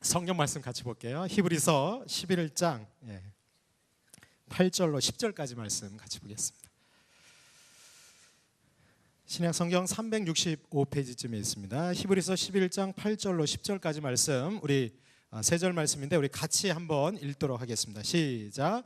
성경 말씀 같이 볼게요. 히브리서 11장 8절로 10절까지 말씀 같이 보겠습니다. 신약 성경 365페이지쯤에 있습니다. 히브리서 11장 8절로 10절까지 말씀, 우리 세 절 말씀인데 우리 같이 한번 읽도록 하겠습니다. 시작.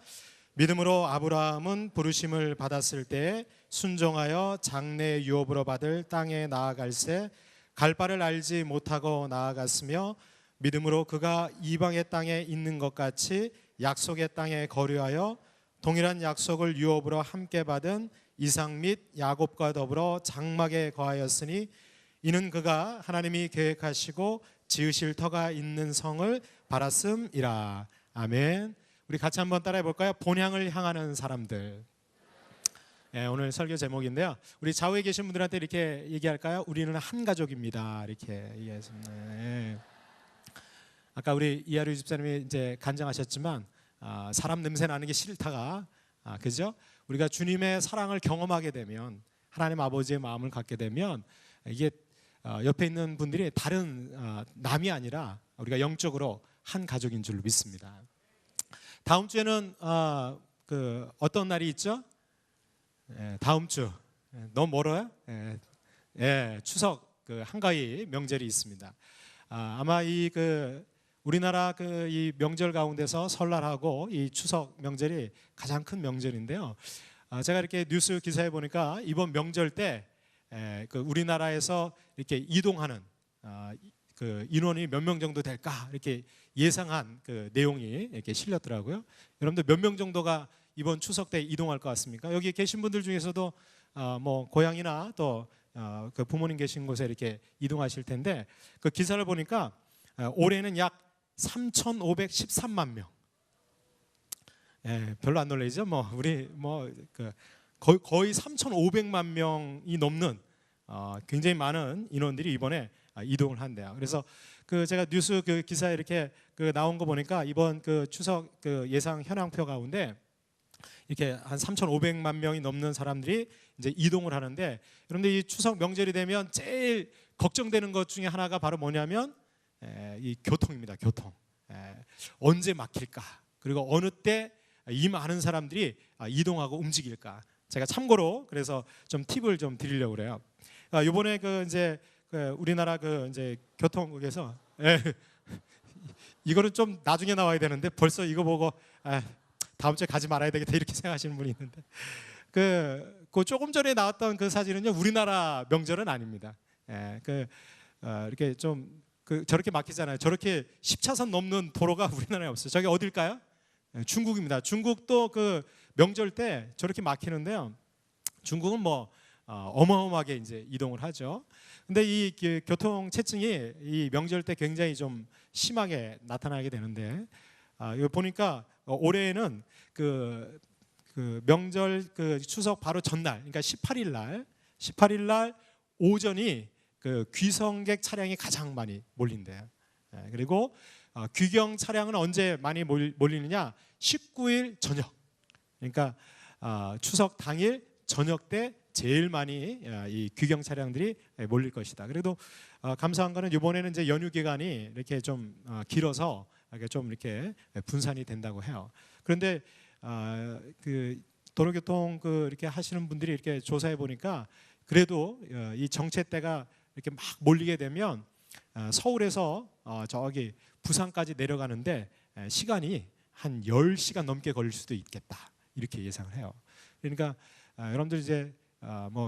믿음으로 아브라함은 부르심을 받았을 때 순종하여 장래 유업으로 받을 땅에 나아갈새 갈 바를 알지 못하고 나아갔으며 믿음으로 그가 이방의 땅에 있는 것 같이 약속의 땅에 거류하여 동일한 약속을 유업으로 함께 받은 이삭 및 야곱과 더불어 장막에 거하였으니 이는 그가 하나님이 계획하시고 지으실 터가 있는 성을 바랐음이라. 아멘. 우리 같이 한번 따라해 볼까요? 본향을 향하는 사람들. 오늘 설교 제목인데요. 우리 좌우에 계신 분들한테 이렇게 얘기할까요? 우리는 한 가족입니다. 이렇게 얘기했습니다. 아까 우리 이하루 집사님이 이제 간증하셨지만 사람 냄새 나는 게 싫다가 그죠? 우리가 주님의 사랑을 경험하게 되면, 하나님 아버지의 마음을 갖게 되면 이게 옆에 있는 분들이 다른 남이 아니라 우리가 영적으로 한 가족인 줄 믿습니다. 다음 주에는 어떤 날이 있죠? 다음 주 너무 멀어요? 추석 한가위 명절이 있습니다. 아마 우리나라 이 명절 가운데서 설날하고 이 추석 명절이 가장 큰 명절인데요. 제가 이렇게 뉴스 기사에 보니까 이번 명절 때 우리나라에서 이렇게 이동하는 인원이 몇 명 정도 될까 이렇게 예상한 내용이 이렇게 실렸더라고요. 여러분들 몇 명 정도가 이번 추석 때 이동할 것 같습니까? 여기 계신 분들 중에서도 뭐 고향이나 또 부모님 계신 곳에 이렇게 이동하실 텐데 그 기사를 보니까 올해는 약 3,513만 명. 별로 안 놀라죠? 우리 거의 3,500만 명이 넘는 굉장히 많은 인원들이 이번에 이동을 한대요. 그래서 제가 뉴스 기사에 이렇게 나온 거 보니까 이번 추석 예상 현황표 가운데 이렇게 한 3,500만 명이 넘는 사람들이 이제 이동을 하는데, 그런데 이 추석 명절이 되면 제일 걱정되는 것 중에 하나가 바로 뭐냐면 이 교통입니다. 교통. 언제 막힐까? 그리고 어느 때 이 많은 사람들이 이동하고 움직일까? 제가 참고로 그래서 좀 팁을 좀 드리려고 그래요. 이번에 이제 우리나라 이제 교통국에서 이거는 좀 나중에 나와야 되는데 벌써 이거 보고 다음 주에 가지 말아야 되겠다 이렇게 생각하시는 분이 있는데 그 조금 전에 나왔던 그 사진은요 우리나라 명절은 아닙니다. 이렇게 좀 저렇게 막히잖아요. 저렇게 10차선 넘는 도로가 우리나라에 없어요. 저기 어딜까요? 중국입니다. 중국도 명절 때 저렇게 막히는데요. 중국은 어마어마하게 이제 이동을 하죠. 근데 이 교통체증이 이 명절 때 굉장히 좀 심하게 나타나게 되는데 이거 보니까 올해는 명절 추석 바로 전날, 그러니까 18일 날 오전이 귀성객 차량이 가장 많이 몰린대요. 그리고 귀경 차량은 언제 많이 몰리느냐? 19일 저녁. 그러니까 추석 당일 저녁 때 제일 많이 이 귀경 차량들이 몰릴 것이다. 그래도 감사한 거는 이번에는 이제 연휴 기간이 이렇게 좀 길어서 이렇게 분산이 된다고 해요. 그런데 도로교통 이렇게 하시는 분들이 이렇게 조사해 보니까 그래도 이 정체대가 이렇게 막 몰리게 되면 서울에서 저기 부산까지 내려가는데 시간이 한 10시간 넘게 걸릴 수도 있겠다 이렇게 예상을 해요. 그러니까 여러분들 이제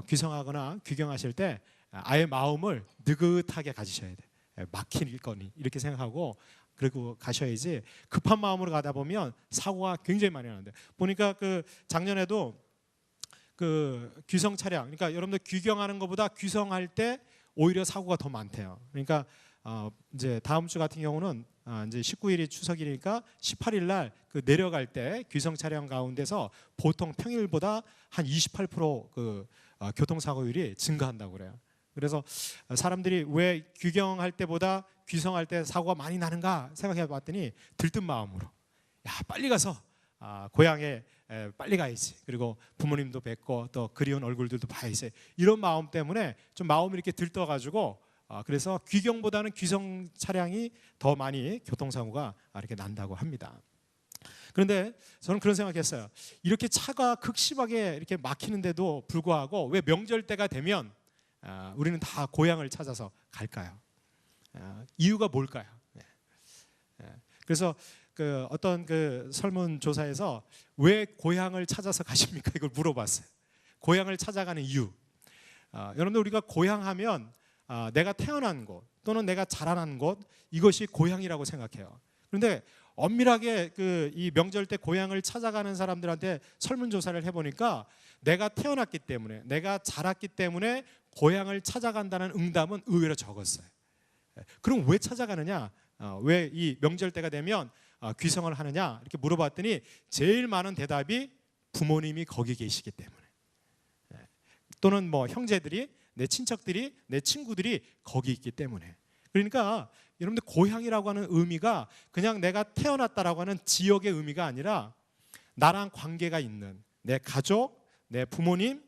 귀성하거나 귀경하실 때 아예 마음을 느긋하게 가지셔야 돼. 막힐 거니 이렇게 생각하고 그리고 가셔야지 급한 마음으로 가다 보면 사고가 굉장히 많이 나는데 보니까 작년에도 귀성 차량, 그러니까 여러분들 귀경하는 것보다 귀성할 때 오히려 사고가 더 많대요. 그러니까 이제 다음 주 같은 경우는 이제 19일이 추석이니까 18일 날 내려갈 때 귀성 차량 가운데서 보통 평일보다 한 28% 교통사고율이 증가한다고 그래요. 그래서 사람들이 왜 귀경할 때보다 귀성할 때 사고가 많이 나는가 생각해 봤더니 들뜬 마음으로 빨리 가서 고향에 빨리 가야지. 그리고 부모님도 뵙고 또 그리운 얼굴들도 봐야지. 이런 마음 때문에 좀 마음이 이렇게 들떠가지고 그래서 귀경보다는 귀성 차량이 더 많이 교통사고가 이렇게 난다고 합니다. 그런데 저는 그런 생각했어요. 이렇게 차가 극심하게 이렇게 막히는데도 불구하고 왜 명절 때가 되면 우리는 다 고향을 찾아서 갈까요? 이유가 뭘까요? 그래서 어떤 설문조사에서 왜 고향을 찾아서 가십니까? 이걸 물어봤어요. 고향을 찾아가는 이유. 여러분들, 우리가 고향하면 내가 태어난 곳 또는 내가 자라난 곳, 이것이 고향이라고 생각해요. 그런데 엄밀하게 이 명절 때 고향을 찾아가는 사람들한테 설문조사를 해보니까 내가 태어났기 때문에, 내가 자랐기 때문에 고향을 찾아간다는 응답은 의외로 적었어요. 그럼 왜 찾아가느냐? 왜 이 명절 때가 되면 귀성을 하느냐? 이렇게 물어봤더니 제일 많은 대답이 부모님이 거기 계시기 때문에, 또는 뭐 형제들이, 내 친척들이, 내 친구들이 거기 있기 때문에. 그러니까 여러분들, 고향이라고 하는 의미가 그냥 내가 태어났다라고 하는 지역의 의미가 아니라 나랑 관계가 있는 내 가족, 내 부모님,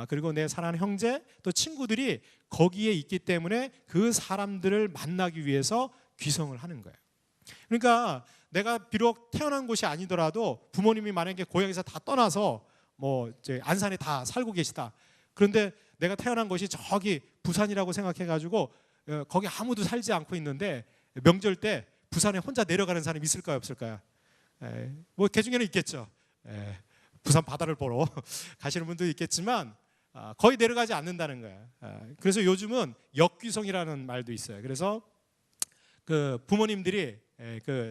그리고 내 사랑하는 형제, 또 친구들이 거기에 있기 때문에 그 사람들을 만나기 위해서 귀성을 하는 거예요. 그러니까 내가 비록 태어난 곳이 아니더라도 부모님이 만약에 고향에서 다 떠나서 뭐 안산에 다 살고 계시다. 그런데 내가 태어난 곳이 저기 부산이라고 생각해가지고 거기 아무도 살지 않고 있는데 명절 때 부산에 혼자 내려가는 사람이 있을까요, 없을까요? 뭐 그 중에는 있겠죠. 부산 바다를 보러 가시는 분도 있겠지만 거의 내려가지 않는다는 거예요. 그래서 요즘은 역귀성이라는 말도 있어요. 그래서 부모님들이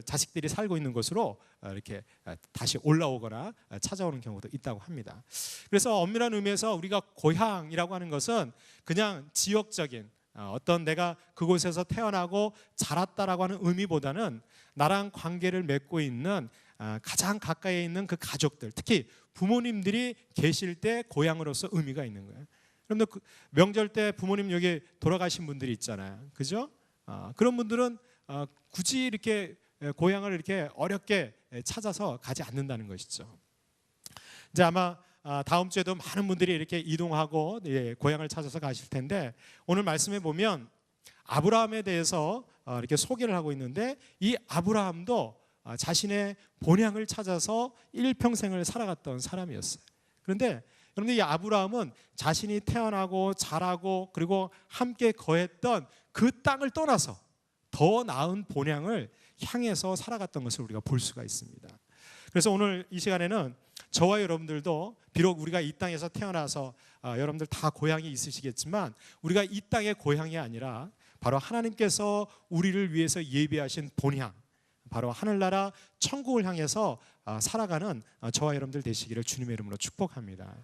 자식들이 살고 있는 곳으로 이렇게 다시 올라오거나 찾아오는 경우도 있다고 합니다. 그래서 엄밀한 의미에서 우리가 고향이라고 하는 것은 그냥 지역적인 어떤 내가 그곳에서 태어나고 자랐다라고 하는 의미보다는 나랑 관계를 맺고 있는 가장 가까이에 있는 그 가족들, 특히 부모님들이 계실 때 고향으로서 의미가 있는 거예요. 그런데 명절 때 부모님 여기 돌아가신 분들이 있잖아요, 그죠? 그런 분들은 굳이 이렇게 고향을 이렇게 어렵게 찾아서 가지 않는다는 것이죠. 이제 아마 다음 주에도 많은 분들이 이렇게 이동하고 고향을 찾아서 가실 텐데, 오늘 말씀에 보면 아브라함에 대해서 이렇게 소개를 하고 있는데, 이 아브라함도 자신의 본향을 찾아서 일평생을 살아갔던 사람이었어요. 그런데 여러분들, 이 아브라함은 자신이 태어나고 자라고 그리고 함께 거했던 그 땅을 떠나서 더 나은 본향을 향해서 살아갔던 것을 우리가 볼 수가 있습니다. 그래서 오늘 이 시간에는 저와 여러분들도 비록 우리가 이 땅에서 태어나서 여러분들 다 고향이 있으시겠지만, 우리가 이 땅의 고향이 아니라 바로 하나님께서 우리를 위해서 예비하신 본향, 바로 하늘나라 천국을 향해서 살아가는 저와 여러분들 되시기를 주님의 이름으로 축복합니다.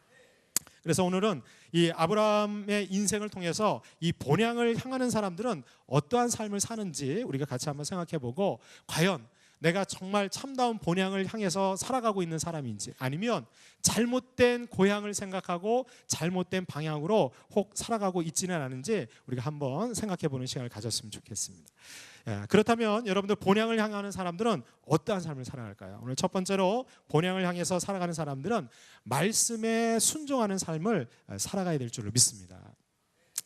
그래서 오늘은 이 아브라함의 인생을 통해서 이 본향을 향하는 사람들은 어떠한 삶을 사는지 우리가 같이 한번 생각해보고, 과연 내가 정말 참다운 본향을 향해서 살아가고 있는 사람인지, 아니면 잘못된 고향을 생각하고 잘못된 방향으로 혹 살아가고 있지는 않은지 우리가 한번 생각해보는 시간을 가졌으면 좋겠습니다. 그렇다면 여러분들, 본향을 향하는 사람들은 어떠한 삶을 살아갈까요? 오늘 첫 번째로 본향을 향해서 살아가는 사람들은 말씀에 순종하는 삶을 살아가야 될 줄로 믿습니다.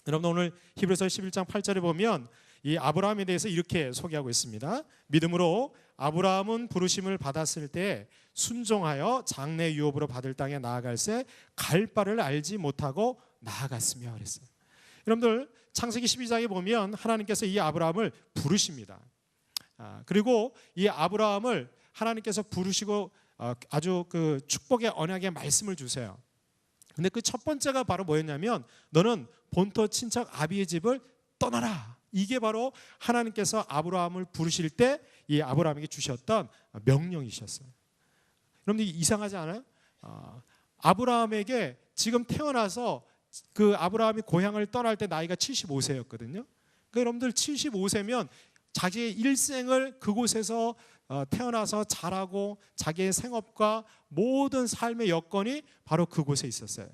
여러분, 오늘 히브리서 11장 8절에 보면 이 아브라함에 대해서 이렇게 소개하고 있습니다. 믿음으로 아브라함은 부르심을 받았을 때 순종하여 장래 유업으로 받을 땅에 나아갈새 갈 바를 알지 못하고 나아갔으며 그랬어요. 여러분들, 창세기 12장에 보면 하나님께서 이 아브라함을 부르십니다. 그리고 이 아브라함을 하나님께서 부르시고 아주 그 축복의 언약의 말씀을 주세요. 근데 그 첫 번째가 바로 뭐였냐면, 너는 본토 친척 아비의 집을 떠나라. 이게 바로 하나님께서 아브라함을 부르실 때 이 아브라함에게 주셨던 명령이셨어요. 여러분들, 이상하지 않아요? 아브라함에게 지금 태어나서 그 아브라함이 고향을 떠날 때 나이가 75세였거든요. 그러니까 여러분들, 75세면 자기의 일생을 그곳에서 태어나서 자라고 자기의 생업과 모든 삶의 여건이 바로 그곳에 있었어요.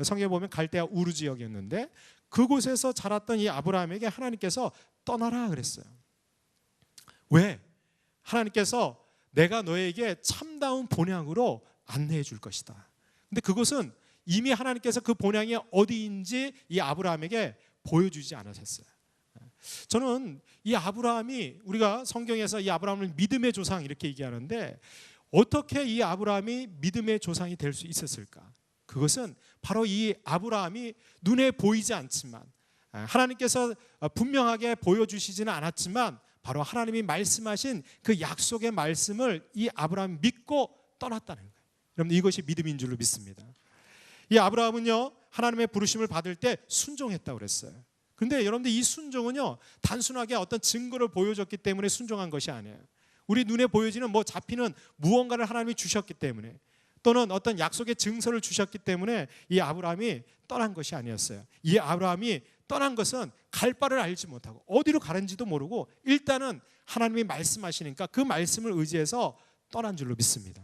성경에 보면 갈대아 우르 지역이었는데 그곳에서 자랐던 이 아브라함에게 하나님께서 떠나라 그랬어요. 왜? 하나님께서 내가 너에게 참다운 본향으로 안내해 줄 것이다. 근데 그것은 이미 하나님께서 그 본향이 어디인지 이 아브라함에게 보여주지 않으셨어요. 저는 이 아브라함이, 우리가 성경에서 이 아브라함을 믿음의 조상 이렇게 얘기하는데 어떻게 이 아브라함이 믿음의 조상이 될 수 있었을까? 그것은 바로 이 아브라함이 눈에 보이지 않지만, 하나님께서 분명하게 보여주시지는 않았지만 바로 하나님이 말씀하신 그 약속의 말씀을 이 아브라함이 믿고 떠났다는 거예요. 여러분, 이것이 믿음인 줄로 믿습니다. 이 아브라함은요, 하나님의 부르심을 받을 때 순종했다고 그랬어요. 그런데 여러분들, 이 순종은요 단순하게 어떤 증거를 보여줬기 때문에 순종한 것이 아니에요. 우리 눈에 보여지는 잡히는 무언가를 하나님이 주셨기 때문에, 또는 어떤 약속의 증서를 주셨기 때문에 이 아브라함이 떠난 것이 아니었어요. 이 아브라함이 떠난 것은 갈 바를 알지 못하고 어디로 가는지도 모르고 일단은 하나님이 말씀하시니까 그 말씀을 의지해서 떠난 줄로 믿습니다.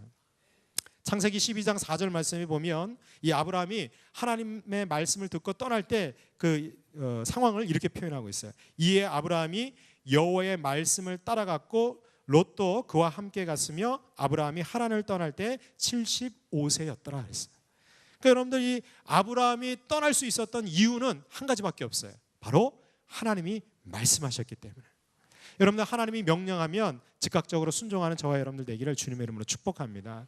창세기 12장 4절 말씀에 보면 이 아브라함이 하나님의 말씀을 듣고 떠날 때 그 상황을 이렇게 표현하고 있어요. 이에 아브라함이 여호와의 말씀을 따라갔고 롯도 그와 함께 갔으며 아브라함이 하란을 떠날 때 75세였더라 그랬어요. 그러니까 여러분들, 이 아브라함이 떠날 수 있었던 이유는 한 가지밖에 없어요. 바로 하나님이 말씀하셨기 때문에. 여러분들, 하나님이 명령하면 즉각적으로 순종하는 저와 여러분들 되기를 주님의 이름으로 축복합니다.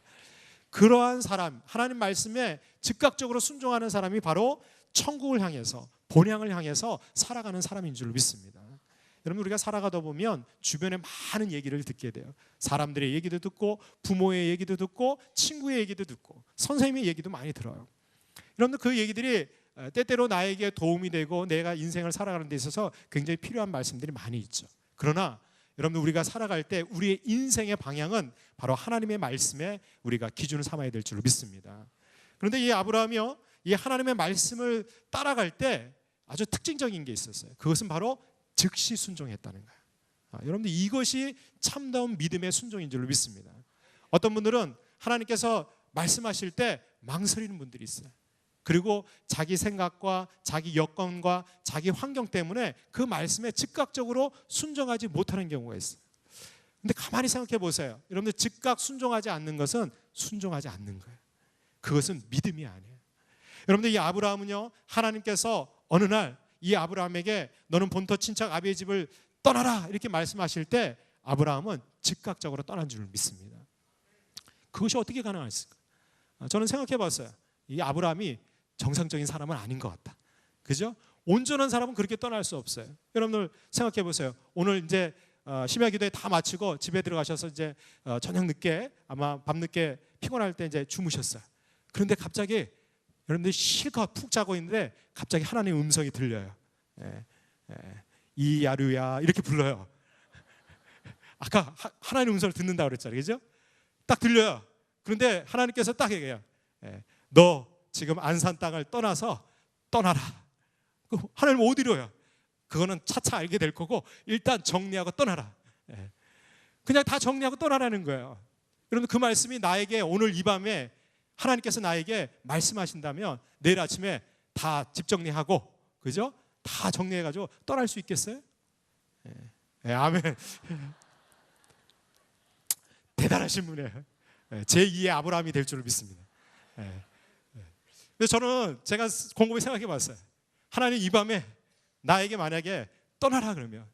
그러한 사람, 하나님 말씀에 즉각적으로 순종하는 사람이 바로 천국을 향해서, 본향을 향해서 살아가는 사람인 줄 믿습니다. 여러분, 우리가 살아가다 보면 주변에 많은 얘기를 듣게 돼요. 사람들의 얘기도 듣고, 부모의 얘기도 듣고, 친구의 얘기도 듣고, 선생님의 얘기도 많이 들어요. 여러분들, 그 얘기들이 때때로 나에게 도움이 되고 내가 인생을 살아가는 데 있어서 굉장히 필요한 말씀들이 많이 있죠. 그러나 여러분들, 우리가 살아갈 때 우리의 인생의 방향은 바로 하나님의 말씀에 우리가 기준을 삼아야 될 줄로 믿습니다. 그런데 이 아브라함이요, 이 하나님의 말씀을 따라갈 때 아주 특징적인 게 있었어요. 그것은 바로 즉시 순종했다는 거예요. 여러분들, 이것이 참다운 믿음의 순종인 줄로 믿습니다. 어떤 분들은 하나님께서 말씀하실 때 망설이는 분들이 있어요. 그리고 자기 생각과 자기 여건과 자기 환경 때문에 그 말씀에 즉각적으로 순종하지 못하는 경우가 있어요. 근데 가만히 생각해 보세요. 여러분들, 즉각 순종하지 않는 것은 순종하지 않는 거예요. 그것은 믿음이 아니에요. 여러분들, 이 아브라함은요, 하나님께서 어느 날 이 아브라함에게 너는 본토 친척 아비의 집을 떠나라 이렇게 말씀하실 때 아브라함은 즉각적으로 떠난 줄 믿습니다. 그것이 어떻게 가능했을까? 저는 생각해 봤어요. 이 아브라함이 정상적인 사람은 아닌 것 같다. 그죠? 온전한 사람은 그렇게 떠날 수 없어요. 여러분들 생각해 보세요. 오늘 이제 심야 기도회 다 마치고 집에 들어가셔서 이제 저녁 늦게, 아마 밤 늦게 피곤할 때 이제 주무셨어요. 그런데 갑자기 여러분들 실컷 푹 자고 있는데 갑자기 하나님의 음성이 들려요. 이야루야 이렇게 불러요. 아까 하나님의 음성을 듣는다고 그랬잖아요. 그죠? 딱 들려요. 그런데 하나님께서 딱 얘기해요. 너 지금 안산 땅을 떠나서 떠나라. 하나님 어디로요? 그거는 차차 알게 될 거고 일단 정리하고 떠나라. 그냥 다 정리하고 떠나라는 거예요. 여러분, 그 말씀이 나에게 오늘 이 밤에 하나님께서 나에게 말씀하신다면 내일 아침에 다 집 정리하고, 그죠? 다 정리해가지고 떠날 수 있겠어요? 아멘. 대단하신 분이에요. 제2의 아브라함이 될 줄을 믿습니다. 근데 저는 제가 곰곰이 생각해 봤어요. 하나님, 이 밤에 나에게 만약에 떠나라 그러면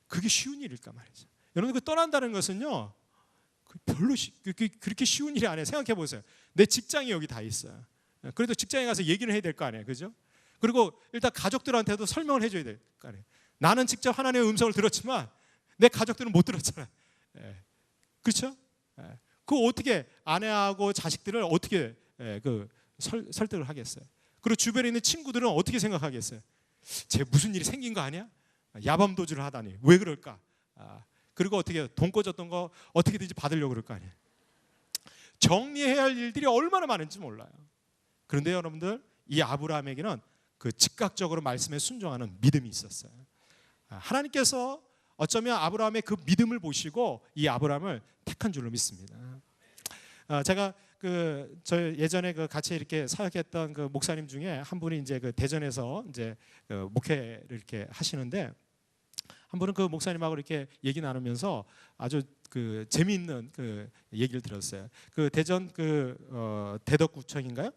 그게 쉬운 일일까 말이죠. 여러분, 그 떠난다는 것은요, 별로 그렇게 쉬운 일이 아니에요. 생각해 보세요. 내 직장이 여기 다 있어요. 그래도 직장에 가서 얘기를 해야 될 거 아니에요. 그죠? 그리고 일단 가족들한테도 설명을 해줘야 될 거 아니에요. 나는 직접 하나님의 음성을 들었지만 내 가족들은 못 들었잖아요. 그렇죠? 그 어떻게 아내하고 자식들을 어떻게 설득을 하겠어요? 그리고 주변에 있는 친구들은 어떻게 생각하겠어요? 쟤 무슨 일이 생긴 거 아니야? 야밤도주를 하다니 왜 그럴까? 그리고 어떻게 돈 꿔줬던 거 어떻게든지 받으려고 그럴 거 아니에요. 정리해야 할 일들이 얼마나 많은지 몰라요. 그런데 여러분들, 이 아브라함에게는 그 즉각적으로 말씀에 순종하는 믿음이 있었어요. 하나님께서 어쩌면 아브라함의 그 믿음을 보시고 이 아브라함을 택한 줄로 믿습니다. 제가 저 예전에 같이 이렇게 사역했던 그 목사님 중에 한 분이 이제 대전에서 이제 목회를 이렇게 하시는데, 한 번은 그 목사님하고 이렇게 얘기 나누면서 아주 그 재미있는 그 얘기를 들었어요. 그 대전 대덕구청인가요?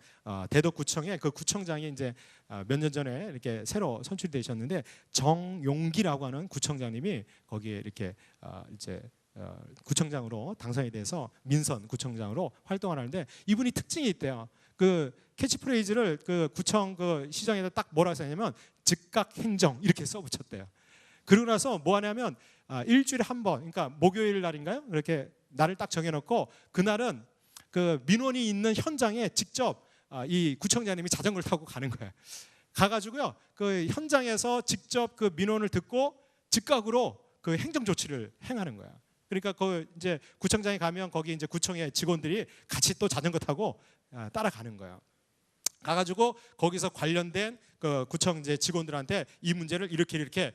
대덕구청에 그 구청장이 이제 몇 년 전에 이렇게 새로 선출이 되셨는데 정용기라고 하는 구청장님이 거기에 이렇게 이제 구청장으로 당선이 돼서 민선 구청장으로 활동을 하는데 이분이 특징이 있대요. 그 캐치프레이즈를 그 구청 그 시장에다 딱 뭐라 써냐면 즉각 행정 이렇게 써붙였대요. 그러고 나서 뭐 하냐면 일주일에 한 번, 그러니까 목요일 날인가요? 이렇게 날을 딱 정해놓고 그날은 그 민원이 있는 현장에 직접 이 구청장님이 자전거를 타고 가는 거예요. 가가지고요 그 현장에서 직접 그 민원을 듣고 즉각으로 그 행정 조치를 행하는 거야. 그러니까 그 이제 구청장이 가면 거기 이제 구청의 직원들이 같이 또 자전거 타고 따라가는 거예요. 가가지고 거기서 관련된 그 구청 이제 직원들한테 이 문제를 이렇게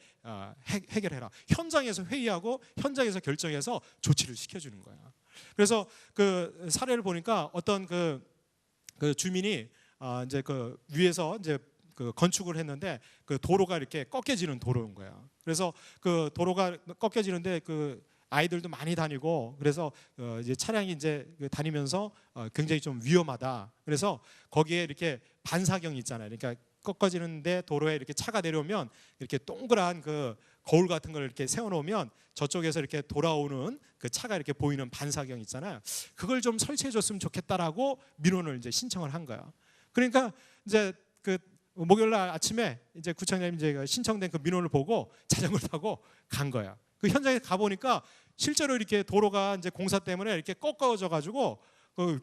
해결해라. 현장에서 회의하고 현장에서 결정해서 조치를 시켜주는 거야. 그래서 그 사례를 보니까 어떤 그 주민이 이제 그 위에서 이제 그 건축을 했는데 그 도로가 이렇게 꺾여지는 도로인 거야. 그래서 그 도로가 꺾여지는데 그 아이들도 많이 다니고 그래서 이제 차량이 이제 다니면서 굉장히 좀 위험하다. 그래서 거기에 이렇게 반사경이 있잖아요. 그러니까 꺾어지는데 도로에 이렇게 차가 내려오면 이렇게 동그란 그 거울 같은 걸 이렇게 세워놓으면 저쪽에서 이렇게 돌아오는 그 차가 이렇게 보이는 반사경 있잖아요. 그걸 좀 설치해줬으면 좋겠다라고 민원을 이제 신청을 한 거야. 그러니까 이제 그 목요일 날 아침에 이제 구청장님 이제 신청된 그 민원을 보고 자전거를 타고 간 거야. 그 현장에 가 보니까 실제로 이렇게 도로가 이제 공사 때문에 이렇게 꺾어져 가지고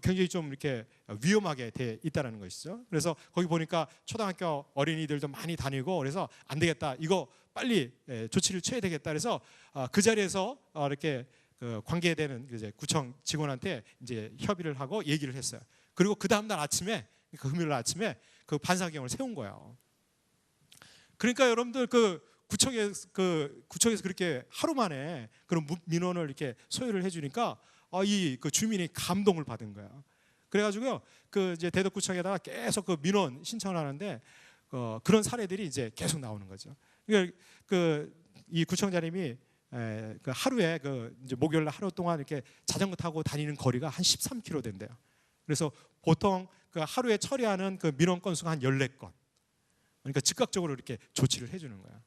굉장히 좀 이렇게 위험하게 돼 있다라는 것이죠. 그래서 거기 보니까 초등학교 어린이들도 많이 다니고 그래서 안 되겠다. 이거 빨리 조치를 취해야 되겠다. 그래서 그 자리에서 이렇게 관계되는 이제 구청 직원한테 이제 협의를 하고 얘기를 했어요. 그리고 그 다음 날 아침에 그 금요일 아침에 그 반사경을 세운 거예요. 그러니까 여러분들 그 구청에서 그렇게 하루 만에 그런 민원을 이렇게 소유를 해주니까 이 그 주민이 감동을 받은 거예요. 그래가지고요 그 이제 대덕구청에다가 계속 그 민원 신청을 하는데 그런 사례들이 이제 계속 나오는 거죠. 그러니까 이 구청장님이 그 하루에 그 이제 목요일 하루 동안 이렇게 자전거 타고 다니는 거리가 한 13km 된대요. 그래서 보통 그 하루에 처리하는 그 민원 건수가 한 14건. 그러니까 즉각적으로 이렇게 조치를 해주는 거야.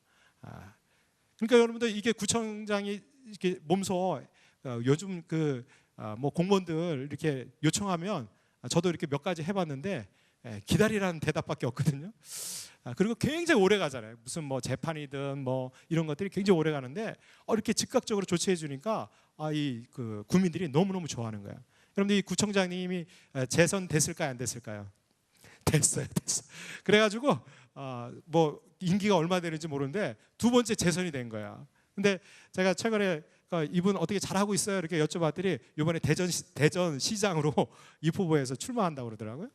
그러니까 여러분들 이게 구청장이 이렇게 몸소 요즘 뭐 공무원들 이렇게 요청하면 저도 이렇게 몇 가지 해봤는데 기다리라는 대답밖에 없거든요. 그리고 굉장히 오래 가잖아요. 무슨 뭐 재판이든 뭐 이런 것들이 굉장히 오래 가는데 이렇게 즉각적으로 조치해 주니까 이 그 국민들이 너무너무 좋아하는 거야. 여러분들 이 구청장님이 재선됐을까요? 안 됐을까요? 됐어요. 그래가지고 뭐 임기가 얼마 되는지 모르는데 두 번째 재선이 된 거야. 근데 제가 최근에 이분 어떻게 잘하고 있어요? 이렇게 여쭤봤더니 이번에 대전시장으로 이 후보에서 출마한다고 그러더라고요.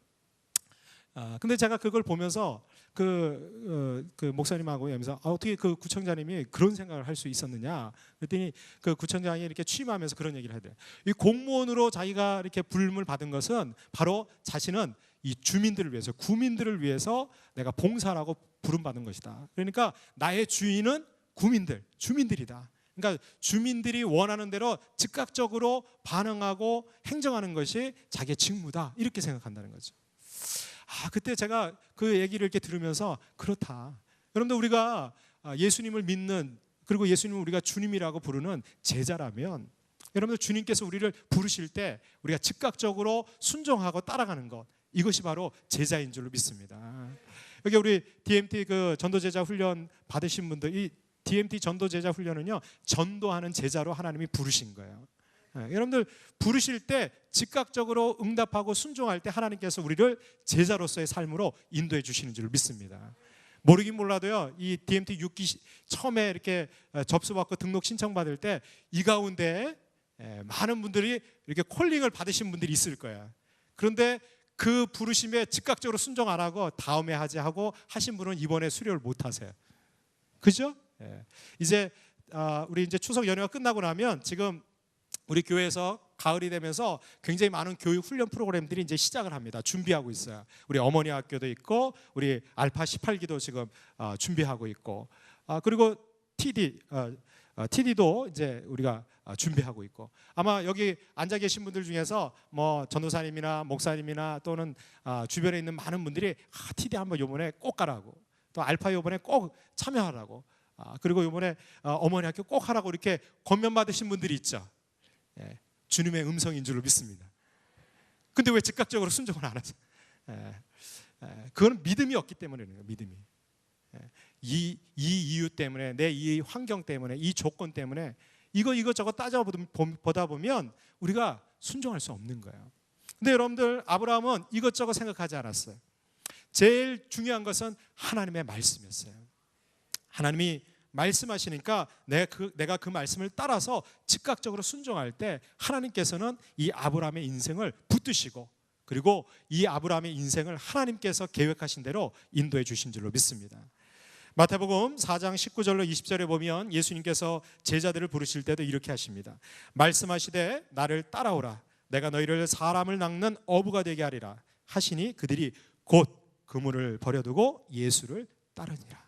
근데 제가 그걸 보면서 그 목사님하고 하면서 어떻게 그 구청장님이 그런 생각을 할 수 있었느냐 그랬더니 그 구청장이 이렇게 취임하면서 그런 얘기를 하더래요. 이 공무원으로 자기가 이렇게 부름을 받은 것은 바로 자신은 이 주민들을 위해서 구민들을 위해서 내가 봉사라고 부름받은 것이다. 그러니까 나의 주인은 주민들이다. 그러니까 주민들이 원하는 대로 즉각적으로 반응하고 행정하는 것이 자기의 직무다. 이렇게 생각한다는 거죠. 그때 제가 그 얘기를 이렇게 들으면서 그렇다. 여러분들 우리가 예수님을 믿는 그리고 예수님을 우리가 주님이라고 부르는 제자라면 여러분들 주님께서 우리를 부르실 때 우리가 즉각적으로 순종하고 따라가는 것 이것이 바로 제자인 줄로 믿습니다. 여기 우리 DMT 그 전도제자 훈련 받으신 분들 이 DMT 전도제자 훈련은요 전도하는 제자로 하나님이 부르신 거예요. 여러분들 부르실 때 즉각적으로 응답하고 순종할 때 하나님께서 우리를 제자로서의 삶으로 인도해 주시는 줄 믿습니다. 모르긴 몰라도요 이 DMT 6기 처음에 이렇게 접수받고 등록 신청받을 때 이 가운데 많은 분들이 이렇게 콜링을 받으신 분들이 있을 거예요. 그런데 그 부르심에 즉각적으로 순종 안 하고 다음에 하지 하고 하신 분은 이번에 수료를 못 하세요. 그죠? 이제 우리 이제 추석 연휴가 끝나고 나면 지금 우리 교회에서 가을이 되면서 굉장히 많은 교육 훈련 프로그램들이 이제 시작을 합니다. 준비하고 있어요. 우리 어머니 학교도 있고 우리 알파 18기도 지금 준비하고 있고 그리고 TD도 이제 우리가 준비하고 있고, 아마 여기 앉아 계신 분들 중에서 뭐 전도사님이나 목사님이나 또는 주변에 있는 많은 분들이 TD 한번 요번에 꼭 가라고, 또 알파 요번에 꼭 참여하라고, 그리고 요번에 어머니 학교 꼭 하라고 이렇게 권면 받으신 분들이 있죠. 예, 주님의 음성인 줄로 믿습니다. 근데 왜 즉각적으로 순종을 안 하죠? 그건 믿음이 없기 때문에 그래요. 믿음이. 이 이유 때문에, 내 이 환경 때문에, 이 조건 때문에 이것저것 따져보다 보면 우리가 순종할 수 없는 거예요. 근데 여러분들, 아브라함은 이것저것 생각하지 않았어요. 제일 중요한 것은 하나님의 말씀이었어요. 하나님이 말씀하시니까 내가 그 말씀을 따라서 즉각적으로 순종할 때 하나님께서는 이 아브라함의 인생을 붙드시고, 그리고 이 아브라함의 인생을 하나님께서 계획하신 대로 인도해 주신 줄로 믿습니다. 마태복음 4장 19절로 20절에 보면 예수님께서 제자들을 부르실 때도 이렇게 하십니다. 말씀하시되 나를 따라오라, 내가 너희를 사람을 낚는 어부가 되게 하리라 하시니 그들이 곧 그물을 버려두고 예수를 따르니라.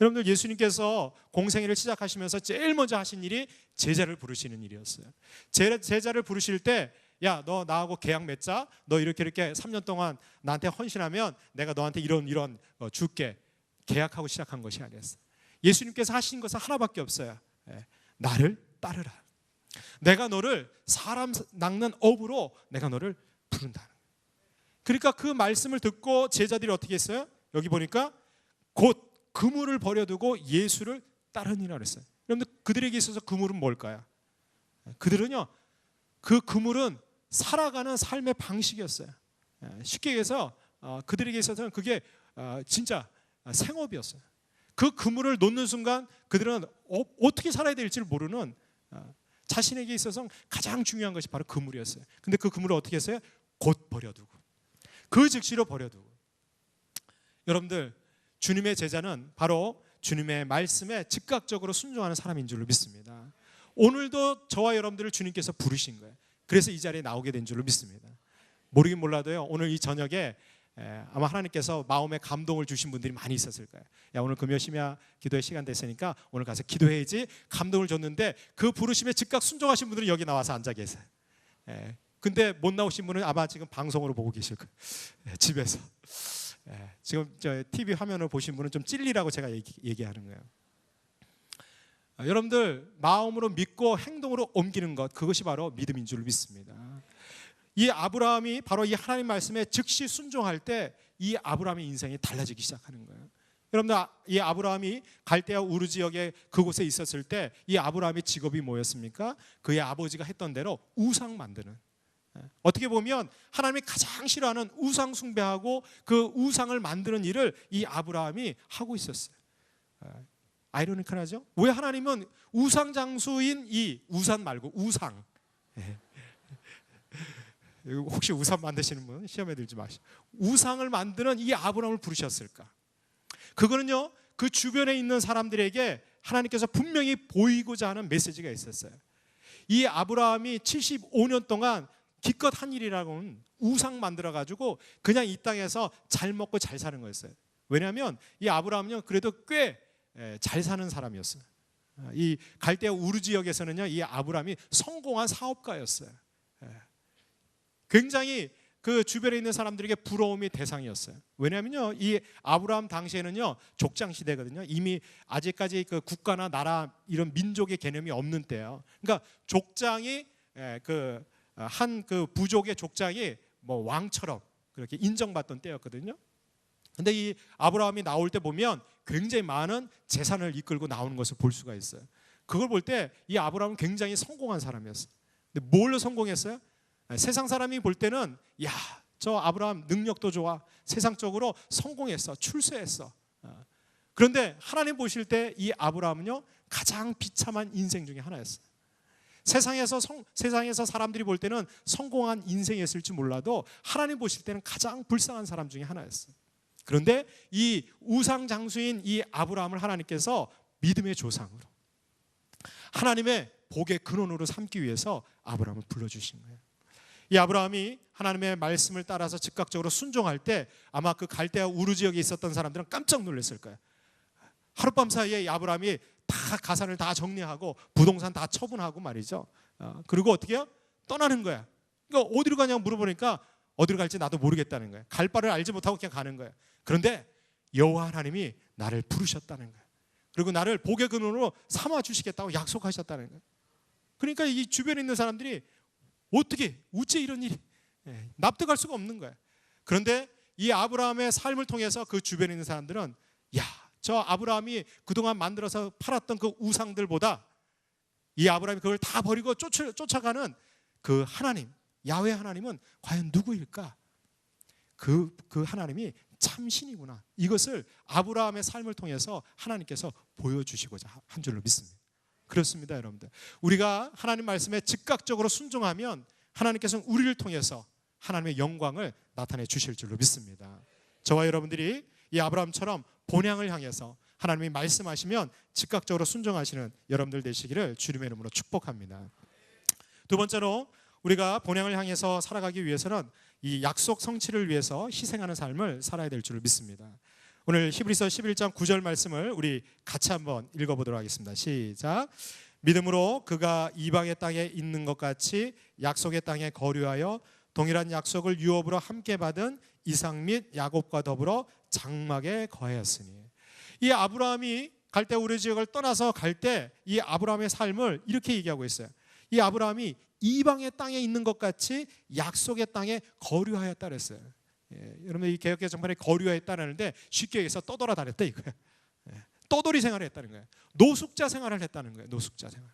여러분들, 예수님께서 공생애를 시작하시면서 제일 먼저 하신 일이 제자를 부르시는 일이었어요. 제자를 부르실 때, 야, 너 나하고 계약 맺자. 너 이렇게 3년 동안 나한테 헌신하면 내가 너한테 이런 줄게. 계약하고 시작한 것이 아니었어요. 예수님께서 하신 것은 하나밖에 없어요. 나를 따르라. 내가 너를 사람 낚는 어부로 내가 너를 부른다는 거예요. 그러니까 그 말씀을 듣고 제자들이 어떻게 했어요? 여기 보니까 곧 그물을 버려두고 예수를 따르니라 그랬어요. 여러분들, 그들에게 있어서 그물은 뭘까요? 그들은요, 그 그물은 살아가는 삶의 방식이었어요. 쉽게 얘기해서 그들에게 있어서는 그게 진짜 생업이었어요. 그 그물을 놓는 순간 그들은 어떻게 살아야 될지를 모르는, 자신에게 있어서 가장 중요한 것이 바로 그물이었어요. 근데 그 그물을 어떻게 했어요? 곧 버려두고, 그 즉시로 버려두고. 여러분들, 주님의 제자는 바로 주님의 말씀에 즉각적으로 순종하는 사람인 줄로 믿습니다. 오늘도 저와 여러분들을 주님께서 부르신 거예요. 그래서 이 자리에 나오게 된 줄로 믿습니다. 모르긴 몰라도요, 오늘 이 저녁에 아마 하나님께서 마음에 감동을 주신 분들이 많이 있었을 거예요. 야, 오늘 금요 심야 기도의 시간 됐으니까 오늘 가서 기도해야지, 감동을 줬는데 그 부르심에 즉각 순종하신 분들은 여기 나와서 앉아 계세요. 근데 못 나오신 분은 아마 지금 방송으로 보고 계실 거예요. 집에서. 지금 저 TV 화면을 보신 분은 좀 찔리라고 제가 얘기하는 거예요. 여러분들, 마음으로 믿고 행동으로 옮기는 것, 그것이 바로 믿음인 줄 믿습니다. 이 아브라함이 바로 이 하나님 말씀에 즉시 순종할 때 이 아브라함의 인생이 달라지기 시작하는 거예요. 여러분들, 이 아브라함이 갈대아 우르 지역에 그곳에 있었을 때 이 아브라함의 직업이 뭐였습니까? 그의 아버지가 했던 대로 우상 만드는, 어떻게 보면 하나님이 가장 싫어하는 우상 숭배하고 그 우상을 만드는 일을 이 아브라함이 하고 있었어요. 아이러니컬하죠? 왜 하나님은 우상 장수인 이 우산 말고 우상, 혹시 우산 만드시는 분 시험에 들지 마시고, 우상을 만드는 이 아브라함을 부르셨을까? 그거는요, 그 주변에 있는 사람들에게 하나님께서 분명히 보이고자 하는 메시지가 있었어요. 이 아브라함이 75년 동안 기껏 한 일이라고는 우상 만들어가지고 그냥 이 땅에서 잘 먹고 잘 사는 거였어요. 왜냐하면 이 아브라함은요, 그래도 꽤 잘 사는 사람이었어요. 이 갈대아 우르 지역에서는요, 이 아브라함이 성공한 사업가였어요. 굉장히 그 주변에 있는 사람들에게 부러움의 대상이었어요. 왜냐하면요, 이 아브라함 당시에는요, 족장 시대거든요. 이미 아직까지 그 국가나 나라 이런 민족의 개념이 없는 때예요. 그러니까 족장이 한 그 부족의 족장이 뭐 왕처럼 그렇게 인정받던 때였거든요. 근데 이 아브라함이 나올 때 보면 굉장히 많은 재산을 이끌고 나오는 것을 볼 수가 있어요. 그걸 볼 때 이 아브라함은 굉장히 성공한 사람이었어요. 근데 뭘로 성공했어요? 세상 사람이 볼 때는, 야, 저 아브라함 능력도 좋아, 세상적으로 성공했어, 출세했어. 그런데 하나님 보실 때 이 아브라함은요, 가장 비참한 인생 중에 하나였어요. 세상에서 사람들이 볼 때는 성공한 인생이었을지 몰라도 하나님 보실 때는 가장 불쌍한 사람 중에 하나였어요. 그런데 이 우상 장수인 이 아브라함을 하나님께서 믿음의 조상으로, 하나님의 복의 근원으로 삼기 위해서 아브라함을 불러주신 거예요. 이 아브라함이 하나님의 말씀을 따라서 즉각적으로 순종할 때 아마 그 갈대아 우르 지역에 있었던 사람들은 깜짝 놀랐을 거예요. 하룻밤 사이에 이 아브라함이 다 가산을 다 정리하고 부동산 다 처분하고 말이죠. 그리고 어떻게 해요? 떠나는 거야. 그러니까 어디로 가냐고 물어보니까 어디로 갈지 나도 모르겠다는 거야. 갈 바를 알지 못하고 그냥 가는 거야. 그런데 여호와 하나님이 나를 부르셨다는 거야. 그리고 나를 복의 근원으로 삼아 주시겠다고 약속하셨다는 거야. 그러니까 이 주변에 있는 사람들이 어떻게 어째 이런 일이 납득할 수가 없는 거야. 그런데 이 아브라함의 삶을 통해서 그 주변에 있는 사람들은 저 아브라함이 그동안 만들어서 팔았던 그 우상들보다 이 아브라함이 그걸 다 버리고 쫓아가는 그 하나님, 야훼 하나님은 과연 누구일까? 그 하나님이 참신이구나. 이것을 아브라함의 삶을 통해서 하나님께서 보여주시고자 한 줄로 믿습니다. 그렇습니다, 여러분들. 우리가 하나님 말씀에 즉각적으로 순종하면 하나님께서는 우리를 통해서 하나님의 영광을 나타내 주실 줄로 믿습니다. 저와 여러분들이 이 아브라함처럼 본향을 향해서 하나님이 말씀하시면 즉각적으로 순종하시는 여러분들 되시기를 주님의 이름으로 축복합니다. 두 번째로 우리가 본향을 향해서 살아가기 위해서는 이 약속 성취를 위해서 희생하는 삶을 살아야 될 줄 믿습니다. 오늘 히브리서 11장 9절 말씀을 우리 같이 한번 읽어보도록 하겠습니다. 시작. 믿음으로 그가 이방의 땅에 있는 것 같이 약속의 땅에 거류하여 동일한 약속을 유업으로 함께 받은 이삭 및 야곱과 더불어 장막에 거하였으니. 이 아브라함이 갈대 우르 지역을 떠나서 갈 때 이 아브라함의 삶을 이렇게 얘기하고 있어요. 이 아브라함이 이방의 땅에 있는 것 같이 약속의 땅에 거류하였다 그랬어요. 여러분 이 개혁 개정판에 거류하였다는데 쉽게 얘기해서 떠돌아 다녔다 이거예요. 떠돌이 생활을 했다는 거예요. 노숙자 생활을 했다는 거예요. 노숙자 생활.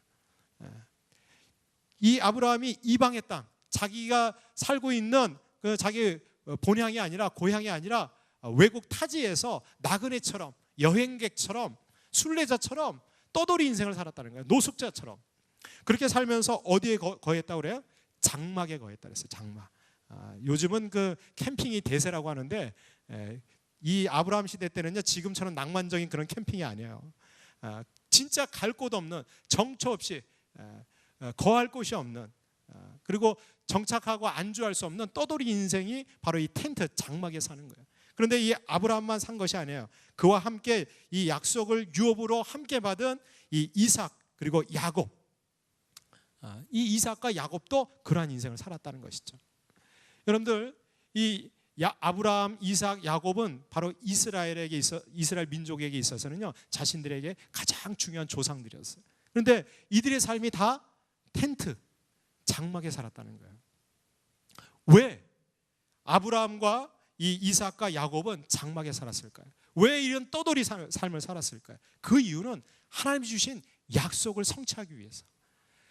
이 아브라함이 이방의 땅, 자기가 살고 있는 그 자기 본향이 아니라 고향이 아니라 외국 타지에서 나그네처럼 여행객처럼 순례자처럼 떠돌이 인생을 살았다는 거예요. 노숙자처럼. 그렇게 살면서 어디에 거했다고 그래요? 장막에 거했다 그랬어요. 장막. 요즘은 그 캠핑이 대세라고 하는데 이 아브라함 시대 때는요 지금처럼 낭만적인 그런 캠핑이 아니에요. 진짜 갈 곳 없는, 정처 없이 거할 곳이 없는, 그리고 정착하고 안주할 수 없는 떠돌이 인생이 바로 이 텐트 장막에 사는 거예요. 그런데 이 아브라함만 산 것이 아니에요. 그와 함께 이 약속을 유업으로 함께 받은 이 이삭 그리고 야곱, 이 이삭과 야곱도 그러한 인생을 살았다는 것이죠. 여러분들 이 아브라함, 이삭, 야곱은 바로 이스라엘 민족에게 있어서는요 자신들에게 가장 중요한 조상들이었어요. 그런데 이들의 삶이 다 텐트, 장막에 살았다는 거예요. 왜 아브라함과 이 이삭과 야곱은 장막에 살았을까요? 왜 이런 떠돌이 삶을 살았을까요? 그 이유는 하나님이 주신 약속을 성취하기 위해서.